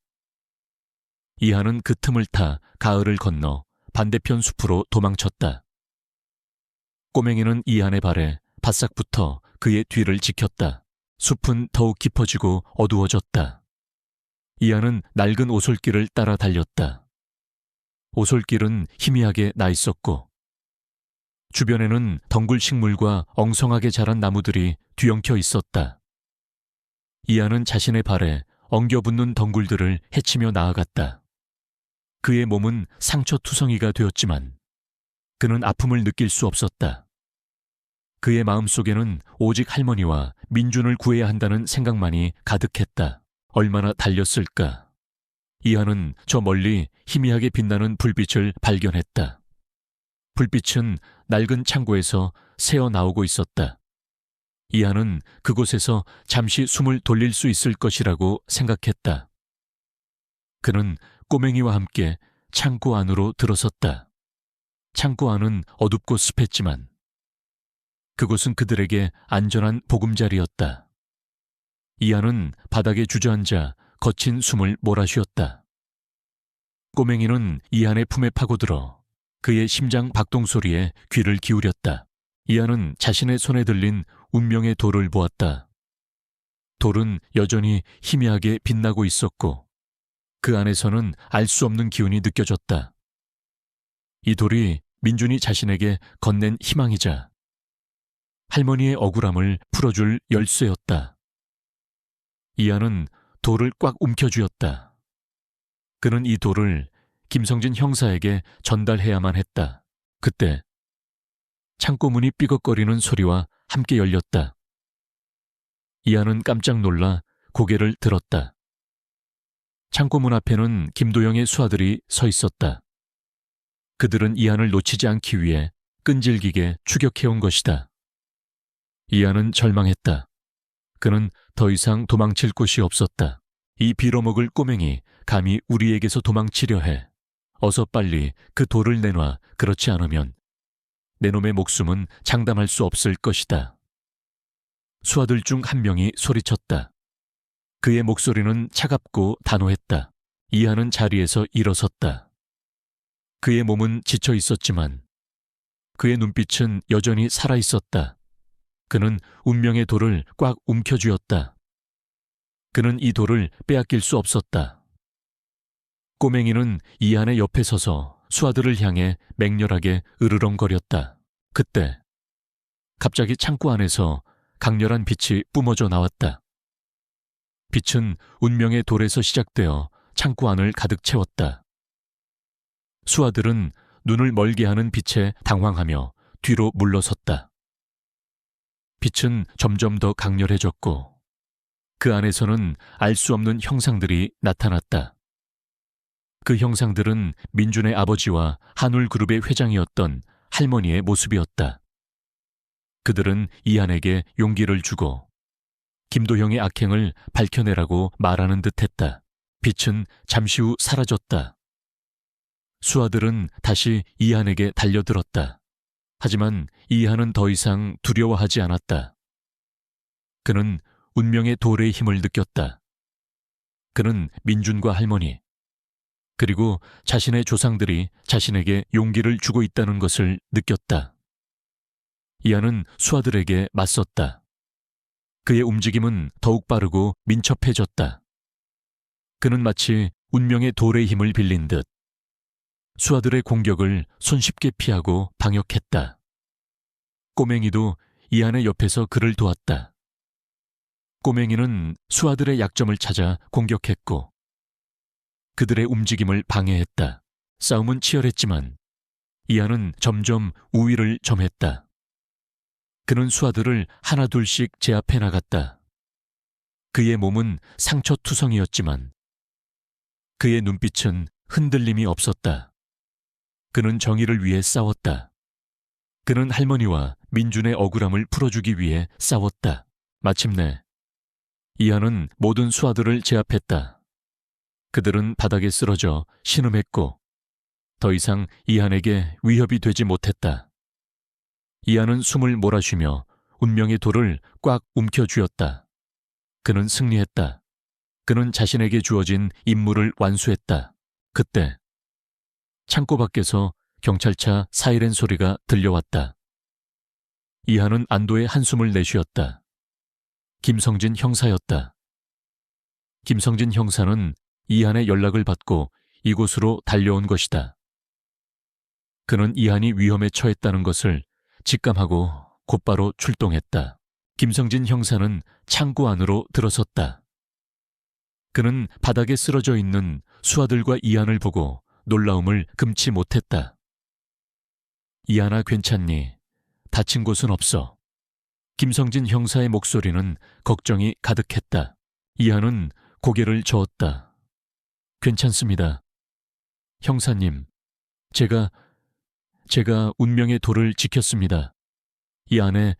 이하는 그 틈을 타 가을을 건너 반대편 숲으로 도망쳤다. 꼬맹이는 이한의 발에 바싹 붙어 그의 뒤를 지켰다. 숲은 더욱 깊어지고 어두워졌다. 이하는 낡은 오솔길을 따라 달렸다. 오솔길은 희미하게 나 있었고 주변에는 덩굴 식물과 엉성하게 자란 나무들이 뒤엉켜 있었다. 이하는 자신의 발에 엉겨붙는 덩굴들을 헤치며 나아갔다. 그의 몸은 상처투성이가 되었지만 그는 아픔을 느낄 수 없었다. 그의 마음속에는 오직 할머니와 민준을 구해야 한다는 생각만이 가득했다. 얼마나 달렸을까? 이하는 저 멀리 희미하게 빛나는 불빛을 발견했다. 불빛은 낡은 창고에서 새어나오고 있었다. 이하는 그곳에서 잠시 숨을 돌릴 수 있을 것이라고 생각했다. 그는 꼬맹이와 함께 창고 안으로 들어섰다. 창고 안은 어둡고 습했지만 그곳은 그들에게 안전한 보금자리였다. 이하는 바닥에 주저앉아 거친 숨을 몰아쉬었다. 꼬맹이는 이한의 품에 파고들어 그의 심장 박동 소리에 귀를 기울였다. 이하는 자신의 손에 들린 운명의 돌을 보았다. 돌은 여전히 희미하게 빛나고 있었고 그 안에서는 알 수 없는 기운이 느껴졌다. 이 돌이 민준이 자신에게 건넨 희망이자 할머니의 억울함을 풀어줄 열쇠였다. 이하는 돌을 꽉 움켜쥐었다. 그는 이 돌을 김성진 형사에게 전달해야만 했다. 그때 창고 문이 삐걱거리는 소리와 함께 열렸다. 이하는 깜짝 놀라 고개를 들었다. 창고 문 앞에는 김도영의 수하들이 서 있었다. 그들은 이한을 놓치지 않기 위해 끈질기게 추격해온 것이다. 이한은 절망했다. 그는 더 이상 도망칠 곳이 없었다. 이 빌어먹을 꼬맹이 감히 우리에게서 도망치려 해. 어서 빨리 그 돌을 내놔. 그렇지 않으면 내 놈의 목숨은 장담할 수 없을 것이다. 수하들 중 한 명이 소리쳤다. 그의 목소리는 차갑고 단호했다. 이하는 자리에서 일어섰다. 그의 몸은 지쳐 있었지만 그의 눈빛은 여전히 살아있었다. 그는 운명의 돌을 꽉 움켜쥐었다. 그는 이 돌을 빼앗길 수 없었다. 꼬맹이는 이한의 옆에 서서 수하들을 향해 맹렬하게 으르렁거렸다. 그때 갑자기 창고 안에서 강렬한 빛이 뿜어져 나왔다. 빛은 운명의 돌에서 시작되어 창고 안을 가득 채웠다. 수하들은 눈을 멀게 하는 빛에 당황하며 뒤로 물러섰다. 빛은 점점 더 강렬해졌고 그 안에서는 알 수 없는 형상들이 나타났다. 그 형상들은 민준의 아버지와 한울그룹의 회장이었던 할머니의 모습이었다. 그들은 이한에게 용기를 주고 김도형의 악행을 밝혀내라고 말하는 듯했다. 빛은 잠시 후 사라졌다. 수하들은 다시 이한에게 달려들었다. 하지만 이한은 더 이상 두려워하지 않았다. 그는 운명의 돌의 힘을 느꼈다. 그는 민준과 할머니, 그리고 자신의 조상들이 자신에게 용기를 주고 있다는 것을 느꼈다. 이한은 수하들에게 맞섰다. 그의 움직임은 더욱 빠르고 민첩해졌다. 그는 마치 운명의 돌의 힘을 빌린 듯 수하들의 공격을 손쉽게 피하고 방역했다. 꼬맹이도 이한의 옆에서 그를 도왔다. 꼬맹이는 수하들의 약점을 찾아 공격했고 그들의 움직임을 방해했다. 싸움은 치열했지만 이한은 점점 우위를 점했다. 그는 수하들을 하나둘씩 제압해 나갔다. 그의 몸은 상처투성이었지만 그의 눈빛은 흔들림이 없었다. 그는 정의를 위해 싸웠다. 그는 할머니와 민준의 억울함을 풀어주기 위해 싸웠다. 마침내 이한은 모든 수하들을 제압했다. 그들은 바닥에 쓰러져 신음했고 더 이상 이한에게 위협이 되지 못했다. 이한은 숨을 몰아쉬며 운명의 돌을 꽉 움켜쥐었다. 그는 승리했다. 그는 자신에게 주어진 임무를 완수했다. 그때 창고 밖에서 경찰차 사이렌 소리가 들려왔다. 이한은 안도의 한숨을 내쉬었다. 김성진 형사였다. 김성진 형사는 이한의 연락을 받고 이곳으로 달려온 것이다. 그는 이한이 위험에 처했다는 것을 직감하고 곧바로 출동했다. 김성진 형사는 창고 안으로 들어섰다. 그는 바닥에 쓰러져 있는 수아들과 이한을 보고 놀라움을 금치 못했다. 이한아, 괜찮니? 다친 곳은 없어. 김성진 형사의 목소리는 걱정이 가득했다. 이한은 고개를 저었다. 괜찮습니다. 형사님, 제가 운명의 돌을 지켰습니다. 이 안에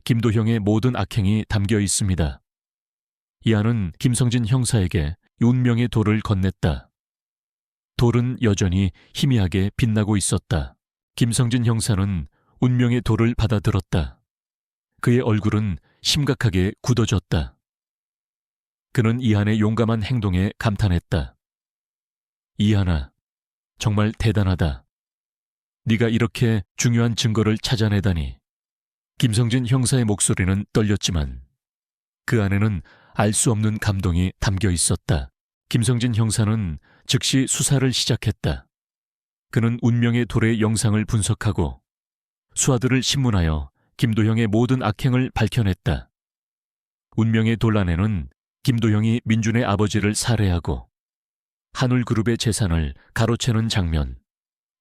김도형의 모든 악행이 담겨 있습니다. 이한은 김성진 형사에게 운명의 돌을 건넸다. 돌은 여전히 희미하게 빛나고 있었다. 김성진 형사는 운명의 돌을 받아들었다. 그의 얼굴은 심각하게 굳어졌다. 그는 이한의 용감한 행동에 감탄했다. 이한아, 정말 대단하다. 네가 이렇게 중요한 증거를 찾아내다니. 김성진 형사의 목소리는 떨렸지만 그 안에는 알 수 없는 감동이 담겨 있었다. 김성진 형사는 즉시 수사를 시작했다. 그는 운명의 돌의 영상을 분석하고 수하들을 신문하여 김도형의 모든 악행을 밝혀냈다. 운명의 돌 안에는 김도형이 민준의 아버지를 살해하고 한울그룹의 재산을 가로채는 장면,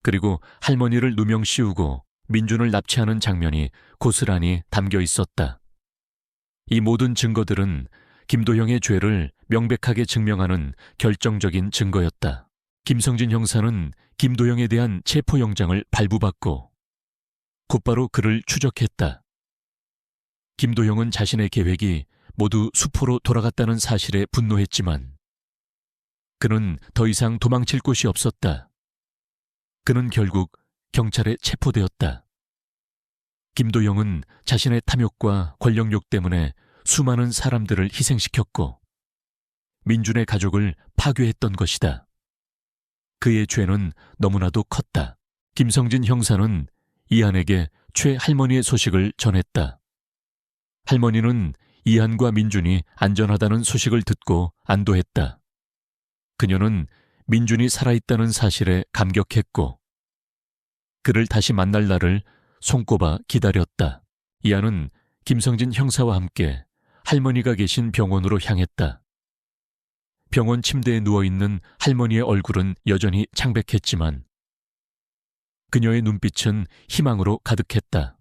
그리고 할머니를 누명 씌우고 민준을 납치하는 장면이 고스란히 담겨 있었다. 이 모든 증거들은 김도형의 죄를 명백하게 증명하는 결정적인 증거였다. 김성진 형사는 김도형에 대한 체포영장을 발부받고 곧바로 그를 추적했다. 김도형은 자신의 계획이 모두 수포로 돌아갔다는 사실에 분노했지만 그는 더 이상 도망칠 곳이 없었다. 그는 결국 경찰에 체포되었다. 김도형은 자신의 탐욕과 권력욕 때문에 수많은 사람들을 희생시켰고 민준의 가족을 파괴했던 것이다. 그의 죄는 너무나도 컸다. 김성진 형사는 이한에게 최할머니의 소식을 전했다. 할머니는 이한과 민준이 안전하다는 소식을 듣고 안도했다. 그녀는 민준이 살아있다는 사실에 감격했고 그를 다시 만날 날을 손꼽아 기다렸다. 이한은 김성진 형사와 함께 할머니가 계신 병원으로 향했다. 병원 침대에 누워있는 할머니의 얼굴은 여전히 창백했지만 그녀의 눈빛은 희망으로 가득했다.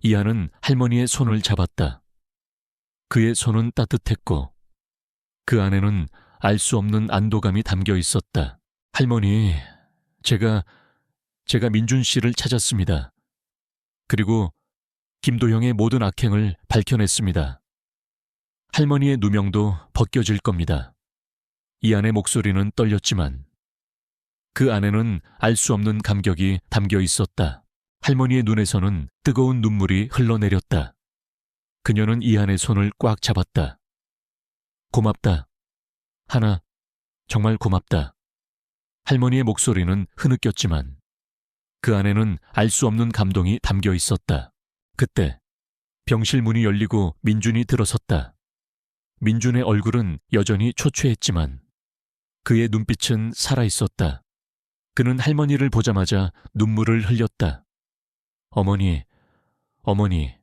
이한은 할머니의 손을 잡았다. 그의 손은 따뜻했고 그 안에는 알 수 없는 안도감이 담겨 있었다. 할머니, 제가 민준 씨를 찾았습니다. 그리고 김도형의 모든 악행을 밝혀냈습니다. 할머니의 누명도 벗겨질 겁니다. 이한의 목소리는 떨렸지만 그 안에는 알 수 없는 감격이 담겨 있었다. 할머니의 눈에서는 뜨거운 눈물이 흘러내렸다. 그녀는 이한의 손을 꽉 잡았다. 고맙다. 하나, 정말 고맙다. 할머니의 목소리는 흐느꼈지만 그 안에는 알 수 없는 감동이 담겨 있었다. 그때 병실 문이 열리고 민준이 들어섰다. 민준의 얼굴은 여전히 초췌했지만 그의 눈빛은 살아있었다. 그는 할머니를 보자마자 눈물을 흘렸다. 어머니, 어머니.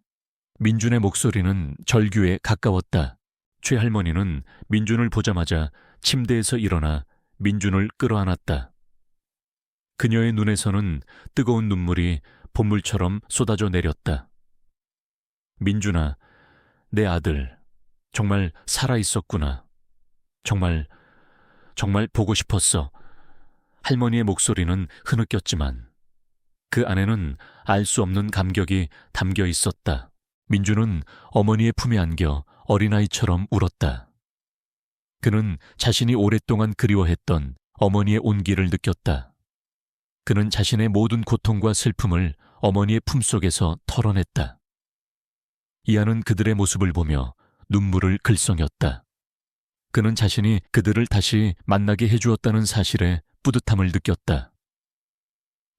민준의 목소리는 절규에 가까웠다. 최할머니는 민준을 보자마자 침대에서 일어나 민준을 끌어안았다. 그녀의 눈에서는 뜨거운 눈물이 봇물처럼 쏟아져 내렸다. 민준아, 내 아들, 정말 살아있었구나. 정말 보고 싶었어. 할머니의 목소리는 흐느꼈지만 그 안에는 알 수 없는 감격이 담겨 있었다. 민준은 어머니의 품에 안겨 어린아이처럼 울었다. 그는 자신이 오랫동안 그리워했던 어머니의 온기를 느꼈다. 그는 자신의 모든 고통과 슬픔을 어머니의 품속에서 털어냈다. 이하는 그들의 모습을 보며 눈물을 글썽였다. 그는 자신이 그들을 다시 만나게 해주었다는 사실에 뿌듯함을 느꼈다.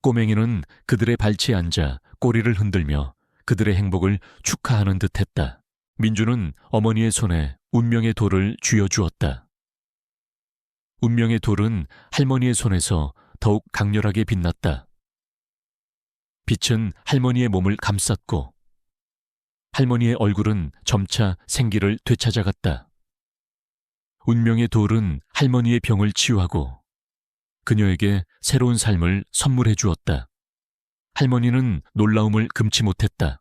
꼬맹이는 그들의 발치에 앉아 꼬리를 흔들며 그들의 행복을 축하하는 듯했다. 민주는 어머니의 손에 운명의 돌을 쥐어주었다. 운명의 돌은 할머니의 손에서 더욱 강렬하게 빛났다. 빛은 할머니의 몸을 감쌌고 할머니의 얼굴은 점차 생기를 되찾아갔다. 운명의 돌은 할머니의 병을 치유하고 그녀에게 새로운 삶을 선물해 주었다. 할머니는 놀라움을 금치 못했다.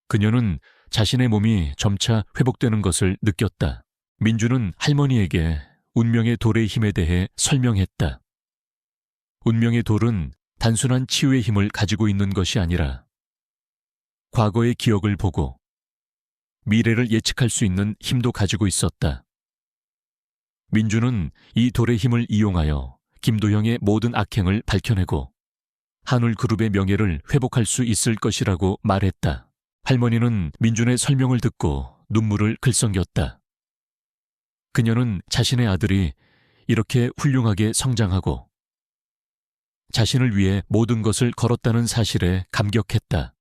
그녀는 자신의 몸이 점차 회복되는 것을 느꼈다. 민주는 할머니에게 운명의 돌의 힘에 대해 설명했다. 운명의 돌은 단순한 치유의 힘을 가지고 있는 것이 아니라 과거의 기억을 보고 미래를 예측할 수 있는 힘도 가지고 있었다. 민주는 이 돌의 힘을 이용하여 김도영의 모든 악행을 밝혀내고 한울그룹의 명예를 회복할 수 있을 것이라고 말했다. 할머니는 민준의 설명을 듣고 눈물을 글썽였다. 그녀는 자신의 아들이 이렇게 훌륭하게 성장하고 자신을 위해 모든 것을 걸었다는 사실에 감격했다.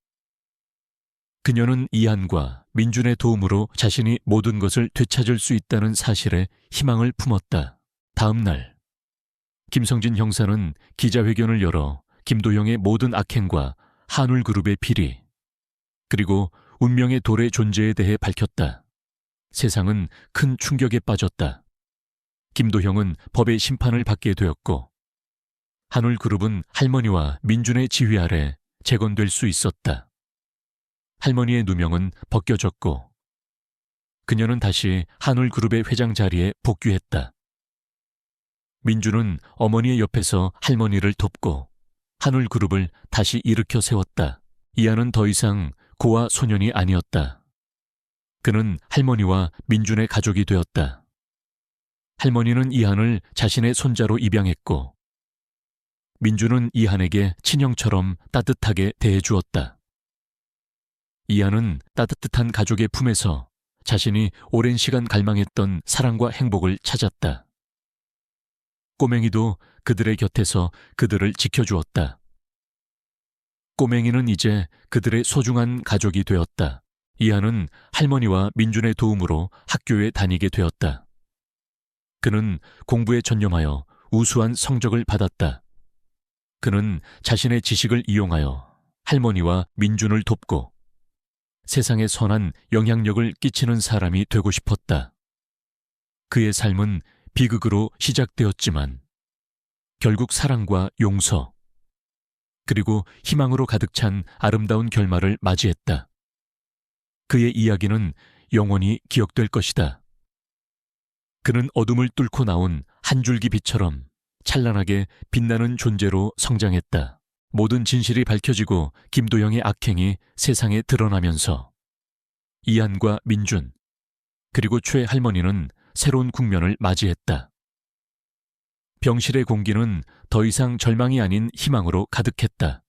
그녀는 이한과 민준의 도움으로 자신이 모든 것을 되찾을 수 있다는 사실에 희망을 품었다. 다음 날 김성진 형사는 기자회견을 열어 김도영의 모든 악행과 한울그룹의 비리 그리고 운명의 돌의 존재에 대해 밝혔다. 세상은 큰 충격에 빠졌다. 김도형은 법의 심판을 받게 되었고 한울그룹은 할머니와 민준의 지휘 아래 재건될 수 있었다. 할머니의 누명은 벗겨졌고 그녀는 다시 한울그룹의 회장 자리에 복귀했다. 민준은 어머니의 옆에서 할머니를 돕고 한울그룹을 다시 일으켜 세웠다. 이하는 더 이상 고아 소년이 아니었다. 그는 할머니와 민준의 가족이 되었다. 할머니는 이한을 자신의 손자로 입양했고 민준은 이한에게 친형처럼 따뜻하게 대해주었다. 이한은 따뜻한 가족의 품에서 자신이 오랜 시간 갈망했던 사랑과 행복을 찾았다. 꼬맹이도 그들의 곁에서 그들을 지켜주었다. 꼬맹이는 이제 그들의 소중한 가족이 되었다. 이한은 할머니와 민준의 도움으로 학교에 다니게 되었다. 그는 공부에 전념하여 우수한 성적을 받았다. 그는 자신의 지식을 이용하여 할머니와 민준을 돕고 세상에 선한 영향력을 끼치는 사람이 되고 싶었다. 그의 삶은 비극으로 시작되었지만 결국 사랑과 용서 그리고 희망으로 가득 찬 아름다운 결말을 맞이했다. 그의 이야기는 영원히 기억될 것이다. 그는 어둠을 뚫고 나온 한 줄기 빛처럼 찬란하게 빛나는 존재로 성장했다. 모든 진실이 밝혀지고 김도영의 악행이 세상에 드러나면서 이한과 민준 그리고 최 할머니는 새로운 국면을 맞이했다. 병실의 공기는 더 이상 절망이 아닌 희망으로 가득했다.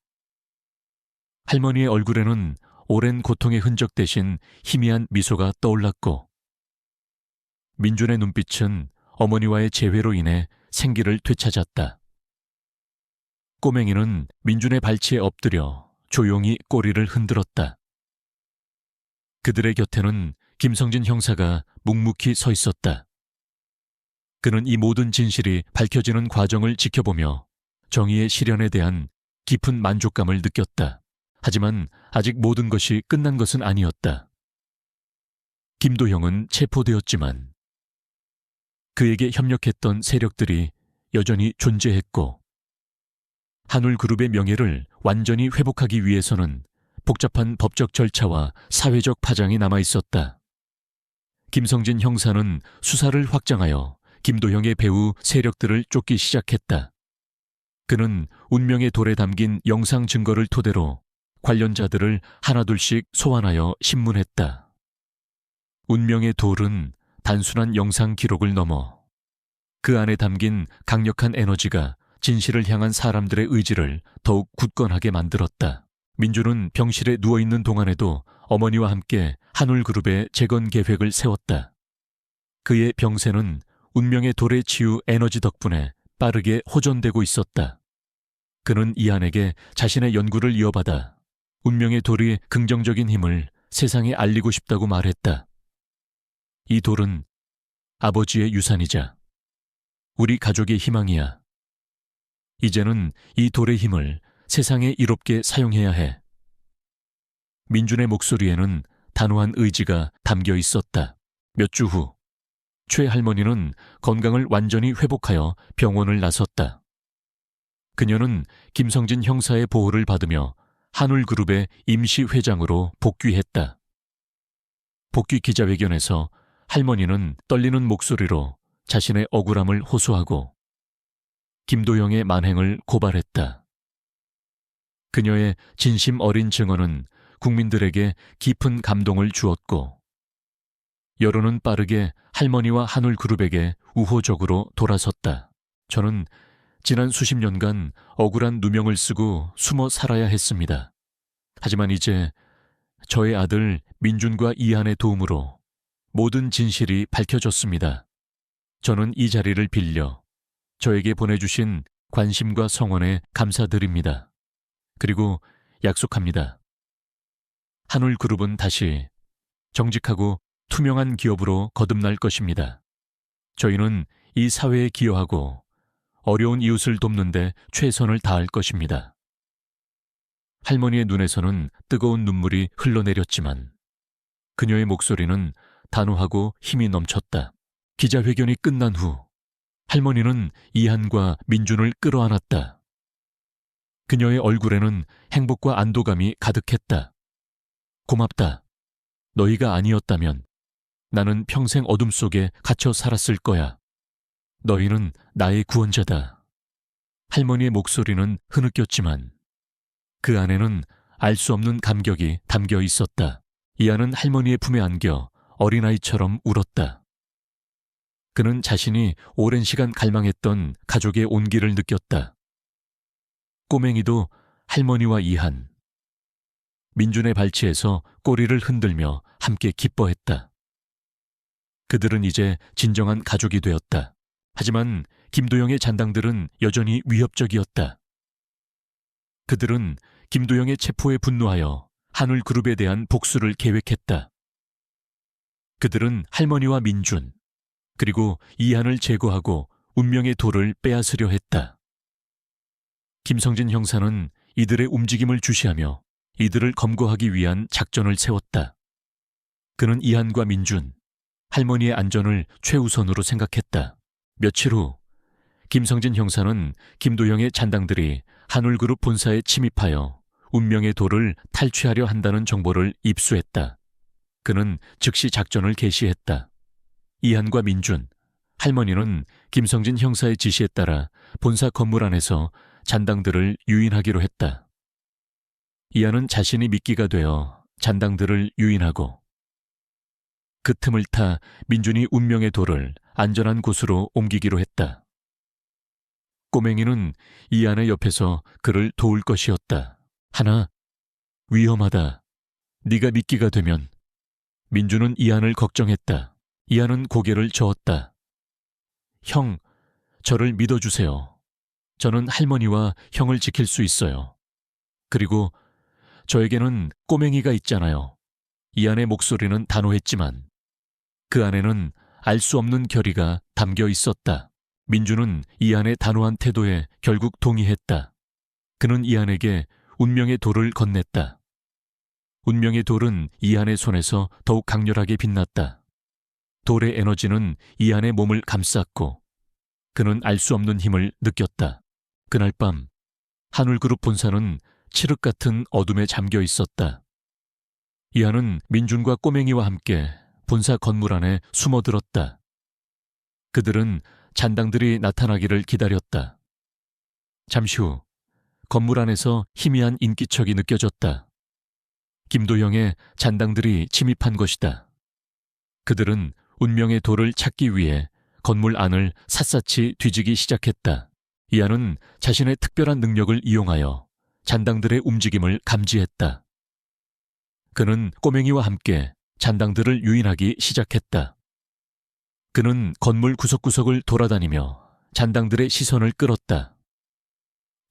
할머니의 얼굴에는 오랜 고통의 흔적 대신 희미한 미소가 떠올랐고 민준의 눈빛은 어머니와의 재회로 인해 생기를 되찾았다. 꼬맹이는 민준의 발치에 엎드려 조용히 꼬리를 흔들었다. 그들의 곁에는 김성진 형사가 묵묵히 서 있었다. 그는 이 모든 진실이 밝혀지는 과정을 지켜보며 정의의 실현에 대한 깊은 만족감을 느꼈다. 하지만 아직 모든 것이 끝난 것은 아니었다. 김도형은 체포되었지만 그에게 협력했던 세력들이 여전히 존재했고 한울그룹의 명예를 완전히 회복하기 위해서는 복잡한 법적 절차와 사회적 파장이 남아있었다. 김성진 형사는 수사를 확장하여 김도형의 배후 세력들을 쫓기 시작했다. 그는 운명의 돌에 담긴 영상 증거를 토대로 관련자들을 하나둘씩 소환하여 신문했다. 운명의 돌은 단순한 영상 기록을 넘어 그 안에 담긴 강력한 에너지가 진실을 향한 사람들의 의지를 더욱 굳건하게 만들었다. 민주는 병실에 누워있는 동안에도 어머니와 함께 한울그룹의 재건 계획을 세웠다. 그의 병세는 운명의 돌에 치유 에너지 덕분에 빠르게 호전되고 있었다. 그는 이한에게 자신의 연구를 이어받아 운명의 돌이 긍정적인 힘을 세상에 알리고 싶다고 말했다. 이 돌은 아버지의 유산이자 우리 가족의 희망이야. 이제는 이 돌의 힘을 세상에 이롭게 사용해야 해. 민준의 목소리에는 단호한 의지가 담겨 있었다. 몇 주 후, 최 할머니는 건강을 완전히 회복하여 병원을 나섰다. 그녀는 김성진 형사의 보호를 받으며 한울그룹의 임시 회장으로 복귀했다. 복귀 기자회견에서 할머니는 떨리는 목소리로 자신의 억울함을 호소하고 김도영의 만행을 고발했다. 그녀의 진심 어린 증언은 국민들에게 깊은 감동을 주었고 여론은 빠르게 할머니와 한울그룹에게 우호적으로 돌아섰다. 저는 지난 수십 년간 억울한 누명을 쓰고 숨어 살아야 했습니다. 하지만 이제 저의 아들 민준과 이한의 도움으로 모든 진실이 밝혀졌습니다. 저는 이 자리를 빌려 저에게 보내주신 관심과 성원에 감사드립니다. 그리고 약속합니다. 한울그룹은 다시 정직하고 투명한 기업으로 거듭날 것입니다. 저희는 이 사회에 기여하고 어려운 이웃을 돕는 데 최선을 다할 것입니다. 할머니의 눈에서는 뜨거운 눈물이 흘러내렸지만 그녀의 목소리는 단호하고 힘이 넘쳤다. 기자회견이 끝난 후 할머니는 이한과 민준을 끌어안았다. 그녀의 얼굴에는 행복과 안도감이 가득했다. 고맙다. 너희가 아니었다면 나는 평생 어둠 속에 갇혀 살았을 거야. 너희는 나의 구원자다. 할머니의 목소리는 흐느꼈지만 그 안에는 알 수 없는 감격이 담겨 있었다. 이한은 할머니의 품에 안겨 어린아이처럼 울었다. 그는 자신이 오랜 시간 갈망했던 가족의 온기를 느꼈다. 꼬맹이도 할머니와 이한, 민준의 발치에서 꼬리를 흔들며 함께 기뻐했다. 그들은 이제 진정한 가족이 되었다. 하지만 김도영의 잔당들은 여전히 위협적이었다. 그들은 김도영의 체포에 분노하여 한울그룹에 대한 복수를 계획했다. 그들은 할머니와 민준, 그리고 이한을 제거하고 운명의 돌을 빼앗으려 했다. 김성진 형사는 이들의 움직임을 주시하며 이들을 검거하기 위한 작전을 세웠다. 그는 이한과 민준, 할머니의 안전을 최우선으로 생각했다. 며칠 후 김성진 형사는 김도영의 잔당들이 한울그룹 본사에 침입하여 운명의 돌을 탈취하려 한다는 정보를 입수했다. 그는 즉시 작전을 개시했다. 이한과 민준, 할머니는 김성진 형사의 지시에 따라 본사 건물 안에서 잔당들을 유인하기로 했다. 이한은 자신이 미끼가 되어 잔당들을 유인하고 그 틈을 타 민준이 운명의 돌을 안전한 곳으로 옮기기로 했다. 꼬맹이는 이한의 옆에서 그를 도울 것이었다. 하나, 위험하다. 네가 미끼가 되면. 민준은 이한을 걱정했다. 이한은 고개를 저었다. 형, 저를 믿어주세요. 저는 할머니와 형을 지킬 수 있어요. 그리고 저에게는 꼬맹이가 있잖아요. 이한의 목소리는 단호했지만 그 안에는 알 수 없는 결의가 담겨 있었다. 민준은 이한의 단호한 태도에 결국 동의했다. 그는 이한에게 운명의 돌을 건넸다. 운명의 돌은 이한의 손에서 더욱 강렬하게 빛났다. 돌의 에너지는 이한의 몸을 감쌌고 그는 알 수 없는 힘을 느꼈다. 그날 밤 한울그룹 본사는 칠흑 같은 어둠에 잠겨 있었다. 이한은 민준과 꼬맹이와 함께 본사 건물 안에 숨어들었다. 그들은 잔당들이 나타나기를 기다렸다. 잠시 후 건물 안에서 희미한 인기척이 느껴졌다. 김도영의 잔당들이 침입한 것이다. 그들은 운명의 돌을 찾기 위해 건물 안을 샅샅이 뒤지기 시작했다. 이한은 자신의 특별한 능력을 이용하여 잔당들의 움직임을 감지했다. 그는 꼬맹이와 함께 잔당들을 유인하기 시작했다. 그는 건물 구석구석을 돌아다니며 잔당들의 시선을 끌었다.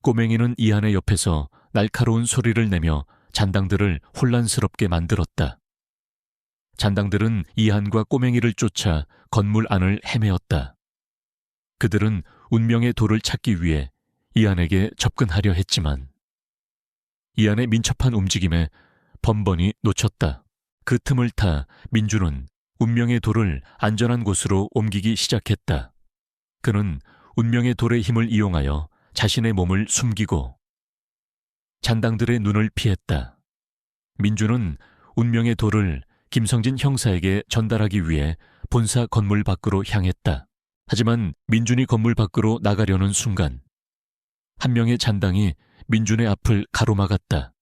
꼬맹이는 이한의 옆에서 날카로운 소리를 내며 잔당들을 혼란스럽게 만들었다. 잔당들은 이한과 꼬맹이를 쫓아 건물 안을 헤매었다. 그들은 운명의 돌을 찾기 위해 이한에게 접근하려 했지만 이한의 민첩한 움직임에 번번이 놓쳤다. 그 틈을 타 민주는 운명의 돌을 안전한 곳으로 옮기기 시작했다. 그는 운명의 돌의 힘을 이용하여 자신의 몸을 숨기고 잔당들의 눈을 피했다. 민주는 운명의 돌을 김성진 형사에게 전달하기 위해 본사 건물 밖으로 향했다. 하지만 민준이 건물 밖으로 나가려는 순간 한 명의 잔당이 민준의 앞을 가로막았다.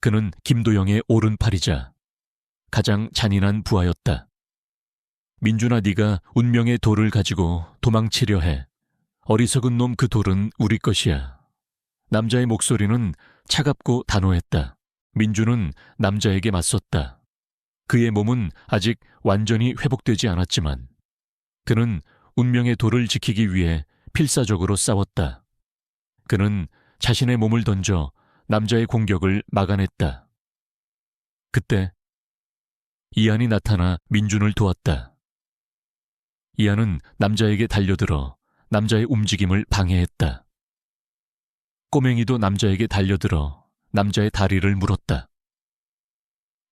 그는 김도영의 오른팔이자 가장 잔인한 부하였다. 민준아, 네가 운명의 돌을 가지고 도망치려 해. 어리석은 놈, 그 돌은 우리 것이야. 남자의 목소리는 차갑고 단호했다. 민준은 남자에게 맞섰다. 그의 몸은 아직 완전히 회복되지 않았지만 그는 운명의 돌을 지키기 위해 필사적으로 싸웠다. 그는 자신의 몸을 던져 남자의 공격을 막아냈다. 그때 이한이 나타나 민준을 도왔다. 이한은 남자에게 달려들어 남자의 움직임을 방해했다. 꼬맹이도 남자에게 달려들어 남자의 다리를 물었다.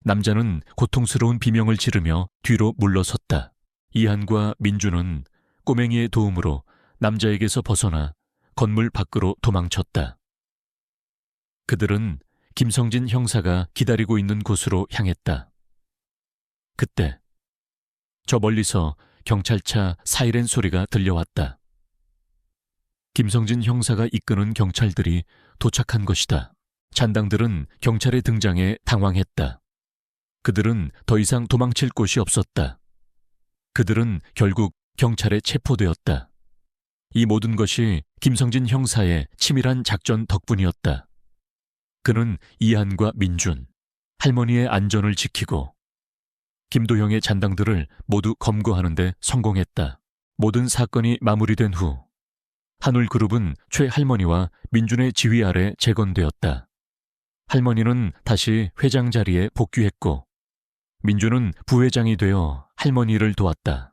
남자는 고통스러운 비명을 지르며 뒤로 물러섰다. 이한과 민준은 꼬맹이의 도움으로 남자에게서 벗어나 건물 밖으로 도망쳤다. 그들은 김성진 형사가 기다리고 있는 곳으로 향했다. 그때 저 멀리서 경찰차 사이렌 소리가 들려왔다. 김성진 형사가 이끄는 경찰들이 도착한 것이다. 잔당들은 경찰의 등장에 당황했다. 그들은 더 이상 도망칠 곳이 없었다. 그들은 결국 경찰에 체포되었다. 이 모든 것이 김성진 형사의 치밀한 작전 덕분이었다. 그는 이한과 민준, 할머니의 안전을 지키고 김도영의 잔당들을 모두 검거하는 데 성공했다. 모든 사건이 마무리된 후 한울그룹은 최 할머니와 민준의 지휘 아래 재건되었다. 할머니는 다시 회장 자리에 복귀했고 민준은 부회장이 되어 할머니를 도왔다.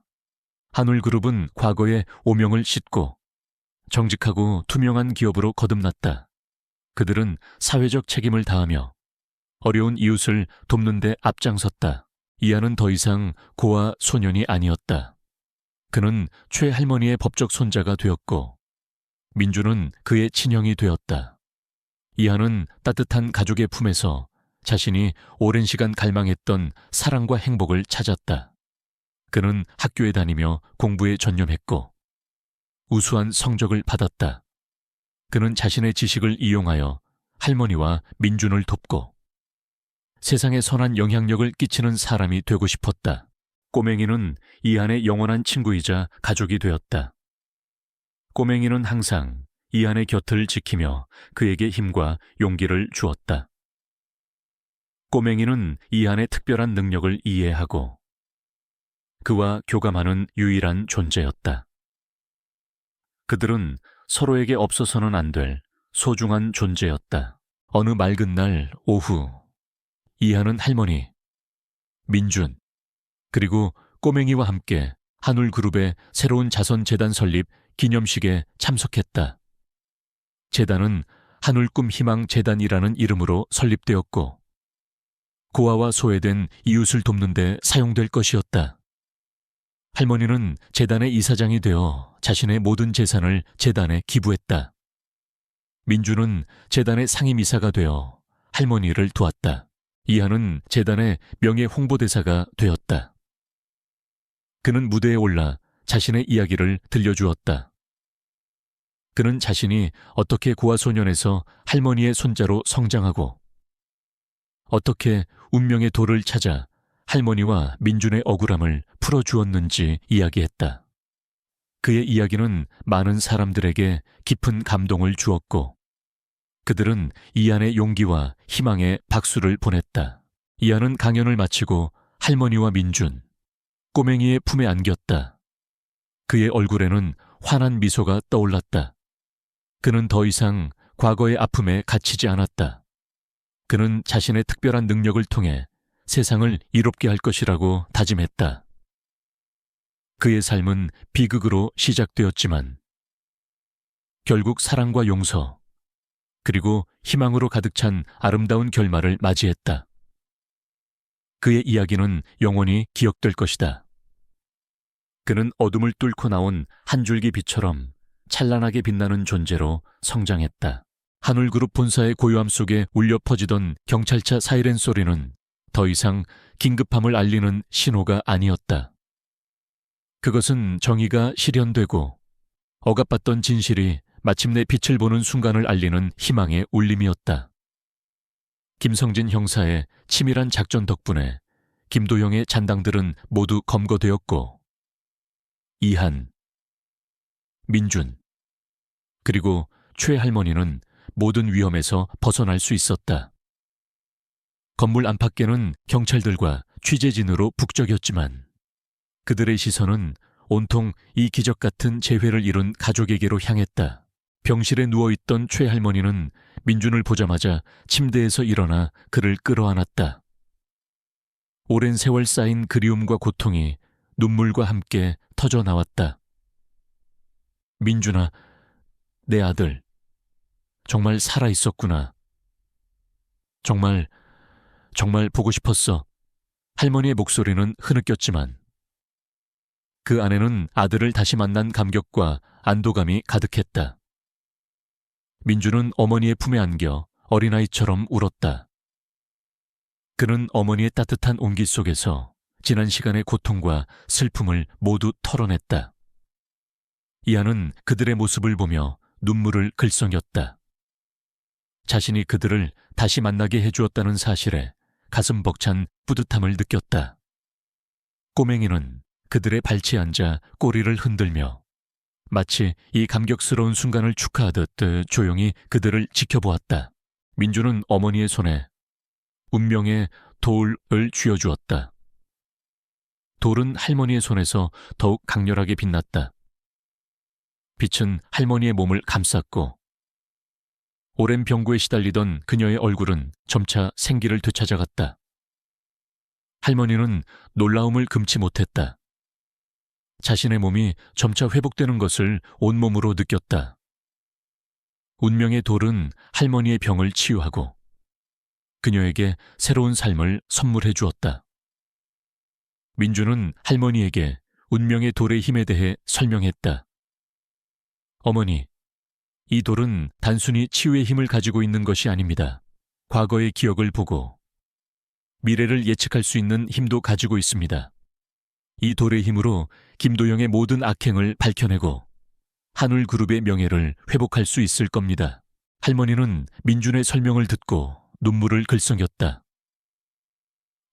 한울그룹은 과거의 오명을 씻고 정직하고 투명한 기업으로 거듭났다. 그들은 사회적 책임을 다하며 어려운 이웃을 돕는 데 앞장섰다. 이하는 더 이상 고아 소년이 아니었다. 그는 최 할머니의 법적 손자가 되었고 민주는 그의 친형이 되었다. 이하는 따뜻한 가족의 품에서 자신이 오랜 시간 갈망했던 사랑과 행복을 찾았다. 그는 학교에 다니며 공부에 전념했고 우수한 성적을 받았다. 그는 자신의 지식을 이용하여 할머니와 민준을 돕고 세상에 선한 영향력을 끼치는 사람이 되고 싶었다. 꼬맹이는 이한의 영원한 친구이자 가족이 되었다. 꼬맹이는 항상 이한의 곁을 지키며 그에게 힘과 용기를 주었다. 꼬맹이는 이한의 특별한 능력을 이해하고 그와 교감하는 유일한 존재였다. 그들은 서로에게 없어서는 안 될 소중한 존재였다. 어느 맑은 날 오후 이한은 할머니, 민준, 그리고 꼬맹이와 함께 한울그룹의 새로운 자선재단 설립 기념식에 참석했다. 재단은 한울꿈희망재단이라는 이름으로 설립되었고 고아와 소외된 이웃을 돕는 데 사용될 것이었다. 할머니는 재단의 이사장이 되어 자신의 모든 재산을 재단에 기부했다. 민주는 재단의 상임이사가 되어 할머니를 도왔다. 이한은 재단의 명예 홍보대사가 되었다. 그는 무대에 올라 자신의 이야기를 들려주었다. 그는 자신이 어떻게 고아소년에서 할머니의 손자로 성장하고 어떻게 운명의 돌을 찾아 할머니와 민준의 억울함을 풀어주었는지 이야기했다. 그의 이야기는 많은 사람들에게 깊은 감동을 주었고 그들은 이한의 용기와 희망에 박수를 보냈다. 이하는 강연을 마치고 할머니와 민준, 꼬맹이의 품에 안겼다. 그의 얼굴에는 환한 미소가 떠올랐다. 그는 더 이상 과거의 아픔에 갇히지 않았다. 그는 자신의 특별한 능력을 통해 세상을 이롭게 할 것이라고 다짐했다. 그의 삶은 비극으로 시작되었지만 결국 사랑과 용서, 그리고 희망으로 가득 찬 아름다운 결말을 맞이했다. 그의 이야기는 영원히 기억될 것이다. 그는 어둠을 뚫고 나온 한 줄기 빛처럼 찬란하게 빛나는 존재로 성장했다. 한울그룹 본사의 고요함 속에 울려 퍼지던 경찰차 사이렌 소리는 더 이상 긴급함을 알리는 신호가 아니었다. 그것은 정의가 실현되고 억압받던 진실이 마침내 빛을 보는 순간을 알리는 희망의 울림이었다. 김성진 형사의 치밀한 작전 덕분에 김도영의 잔당들은 모두 검거되었고 이한, 민준, 그리고 최 할머니는 모든 위험에서 벗어날 수 있었다. 건물 안팎에는 경찰들과 취재진으로 북적였지만 그들의 시선은 온통 이 기적 같은 재회를 이룬 가족에게로 향했다. 병실에 누워있던 최 할머니는 민준을 보자마자 침대에서 일어나 그를 끌어안았다. 오랜 세월 쌓인 그리움과 고통이 눈물과 함께 터져 나왔다. 민준아, 내 아들, 정말 살아있었구나. 정말 보고 싶었어. 할머니의 목소리는 흐느꼈지만 그 안에는 아들을 다시 만난 감격과 안도감이 가득했다. 민준은 어머니의 품에 안겨 어린아이처럼 울었다. 그는 어머니의 따뜻한 온기 속에서 지난 시간의 고통과 슬픔을 모두 털어냈다. 이하는 그들의 모습을 보며 눈물을 글썽였다. 자신이 그들을 다시 만나게 해주었다는 사실에 가슴 벅찬 뿌듯함을 느꼈다. 꼬맹이는 그들의 발치에 앉아 꼬리를 흔들며 마치 이 감격스러운 순간을 축하하듯 조용히 그들을 지켜보았다. 민주는 어머니의 손에 운명의 돌을 쥐어주었다. 돌은 할머니의 손에서 더욱 강렬하게 빛났다. 빛은 할머니의 몸을 감쌌고 오랜 병고에 시달리던 그녀의 얼굴은 점차 생기를 되찾아갔다. 할머니는 놀라움을 금치 못했다. 자신의 몸이 점차 회복되는 것을 온몸으로 느꼈다. 운명의 돌은 할머니의 병을 치유하고 그녀에게 새로운 삶을 선물해 주었다. 민주는 할머니에게 운명의 돌의 힘에 대해 설명했다. 어머니, 이 돌은 단순히 치유의 힘을 가지고 있는 것이 아닙니다. 과거의 기억을 보고 미래를 예측할 수 있는 힘도 가지고 있습니다. 이 돌의 힘으로 김도영의 모든 악행을 밝혀내고 한울그룹의 명예를 회복할 수 있을 겁니다. 할머니는 민준의 설명을 듣고 눈물을 글썽였다.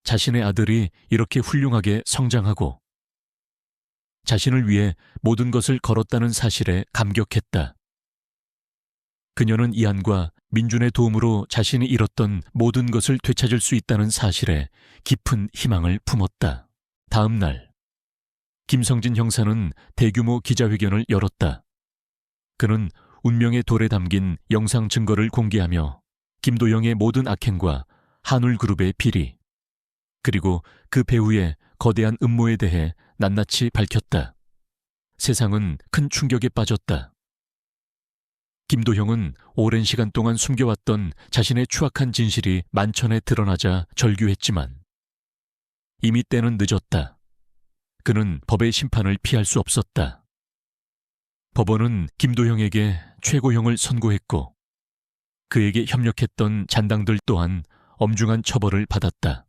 자신의 아들이 이렇게 훌륭하게 성장하고 자신을 위해 모든 것을 걸었다는 사실에 감격했다. 그녀는 이한과 민준의 도움으로 자신이 잃었던 모든 것을 되찾을 수 있다는 사실에 깊은 희망을 품었다. 다음 날, 김성진 형사는 대규모 기자회견을 열었다. 그는 운명의 돌에 담긴 영상 증거를 공개하며 김도영의 모든 악행과 한울그룹의 비리, 그리고 그 배후의 거대한 음모에 대해 낱낱이 밝혔다. 세상은 큰 충격에 빠졌다. 김도형은 오랜 시간 동안 숨겨왔던 자신의 추악한 진실이 만천에 드러나자 절규했지만 이미 때는 늦었다. 그는 법의 심판을 피할 수 없었다. 법원은 김도형에게 최고형을 선고했고 그에게 협력했던 잔당들 또한 엄중한 처벌을 받았다.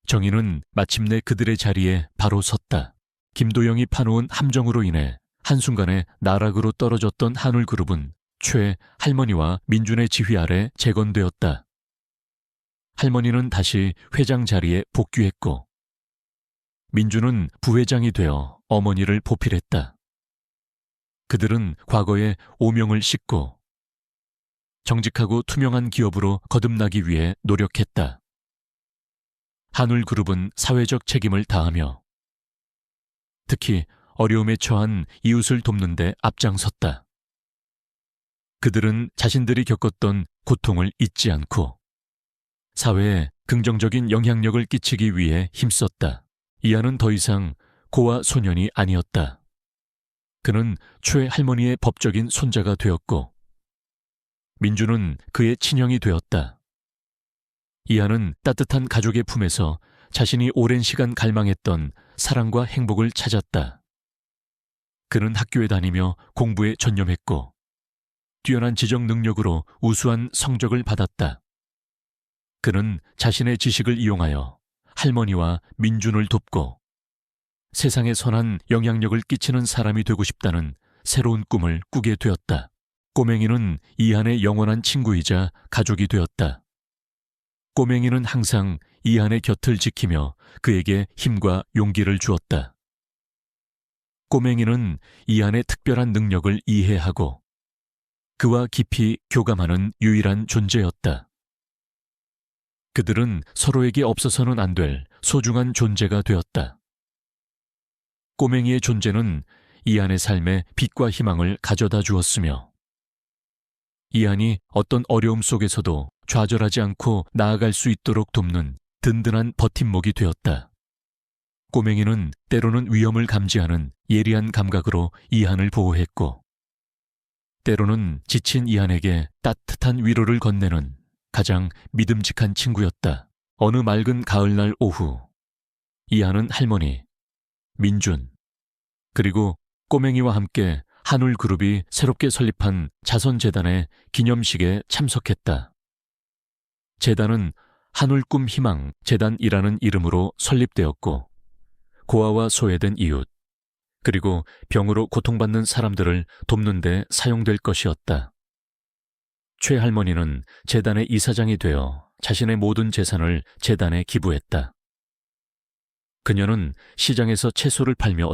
정의는 마침내 그들의 자리에 바로 섰다. 김도영이 파놓은 함정으로 인해 한순간에 나락으로 떨어졌던 한울그룹은 최 할머니와 민준의 지휘 아래 재건되었다. 할머니는 다시 회장 자리에 복귀했고 민준은 부회장이 되어 어머니를 보필했다. 그들은 과거의 오명을 씻고 정직하고 투명한 기업으로 거듭나기 위해 노력했다. 한울그룹은 사회적 책임을 다하며 특히 어려움에 처한 이웃을 돕는 데 앞장섰다. 그들은 자신들이 겪었던 고통을 잊지 않고 사회에 긍정적인 영향력을 끼치기 위해 힘썼다. 이하는 더 이상 고아 소년이 아니었다. 그는 최 할머니의 법적인 손자가 되었고 민주는 그의 친형이 되었다. 이하는 따뜻한 가족의 품에서 자신이 오랜 시간 갈망했던 사랑과 행복을 찾았다. 그는 학교에 다니며 공부에 전념했고 뛰어난 지적 능력으로 우수한 성적을 받았다. 그는 자신의 지식을 이용하여 할머니와 민준을 돕고 세상에 선한 영향력을 끼치는 사람이 되고 싶다는 새로운 꿈을 꾸게 되었다. 꼬맹이는 이한의 영원한 친구이자 가족이 되었다. 꼬맹이는 항상 이한의 곁을 지키며 그에게 힘과 용기를 주었다. 꼬맹이는 이한의 특별한 능력을 이해하고 그와 깊이 교감하는 유일한 존재였다. 그들은 서로에게 없어서는 안 될 소중한 존재가 되었다. 꼬맹이의 존재는 이한의 삶에 빛과 희망을 가져다 주었으며 이한이 어떤 어려움 속에서도 좌절하지 않고 나아갈 수 있도록 돕는 든든한 버팀목이 되었다. 꼬맹이는 때로는 위험을 감지하는 예리한 감각으로 이한을 보호했고 때로는 지친 이한에게 따뜻한 위로를 건네는 가장 믿음직한 친구였다. 어느 맑은 가을날 오후 이한은 할머니, 민준, 그리고 꼬맹이와 함께 한울그룹이 새롭게 설립한 자선재단의 기념식에 참석했다. 재단은 한울꿈희망재단이라는 이름으로 설립되었고 고아와 소외된 이웃, 그리고 병으로 고통받는 사람들을 돕는 데 사용될 것이었다. 최 할머니는 재단의 이사장이 되어 자신의 모든 재산을 재단에 기부했다. 그녀는 시장에서 채소를 팔며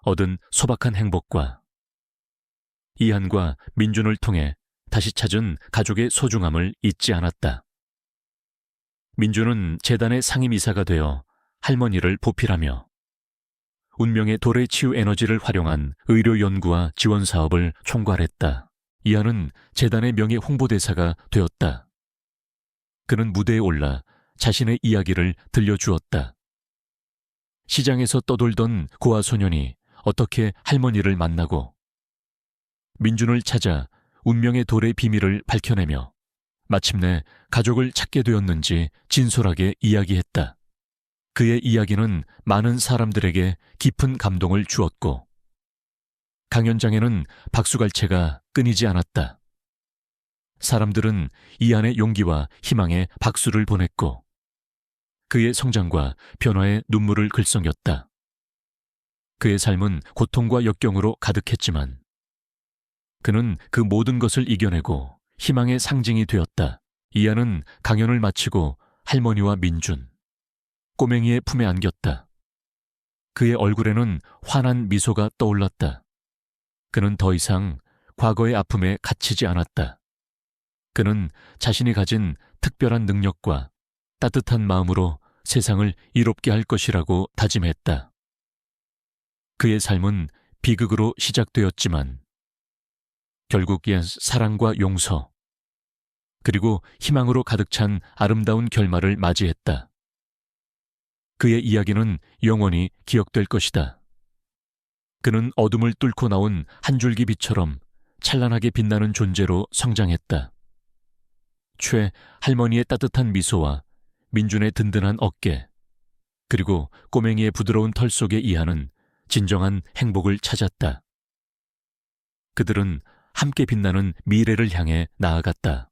얻은 소박한 행복과 이한과 민준을 통해 다시 찾은 가족의 소중함을 잊지 않았다. 민준은 재단의 상임이사가 되어 할머니를 보필하며 운명의 도래 치유 에너지를 활용한 의료 연구와 지원 사업을 총괄했다. 이한은 재단의 명예 홍보대사가 되었다. 그는 무대에 올라 자신의 이야기를 들려주었다. 시장에서 떠돌던 고아 소년이 어떻게 할머니를 만나고 민준을 찾아 운명의 돌의 비밀을 밝혀내며 마침내 가족을 찾게 되었는지 진솔하게 이야기했다. 그의 이야기는 많은 사람들에게 깊은 감동을 주었고 강연장에는 박수갈채가 끊이지 않았다. 사람들은 이한의 용기와 희망에 박수를 보냈고 그의 성장과 변화에 눈물을 글썽였다. 그의 삶은 고통과 역경으로 가득했지만 그는 그 모든 것을 이겨내고 희망의 상징이 되었다. 이한은 강연을 마치고 할머니와 민준, 꼬맹이의 품에 안겼다. 그의 얼굴에는 환한 미소가 떠올랐다. 그는 더 이상 과거의 아픔에 갇히지 않았다. 그는 자신이 가진 특별한 능력과 따뜻한 마음으로 세상을 이롭게 할 것이라고 다짐했다. 그의 삶은 비극으로 시작되었지만 결국 사랑과 용서 그리고 희망으로 가득 찬 아름다운 결말을 맞이했다. 그의 이야기는 영원히 기억될 것이다. 그는 어둠을 뚫고 나온 한 줄기 빛처럼 찬란하게 빛나는 존재로 성장했다. 최 할머니의 따뜻한 미소와 민준의 든든한 어깨, 그리고 꼬맹이의 부드러운 털 속의 이하는 진정한 행복을 찾았다. 그들은 함께 빛나는 미래를 향해 나아갔다.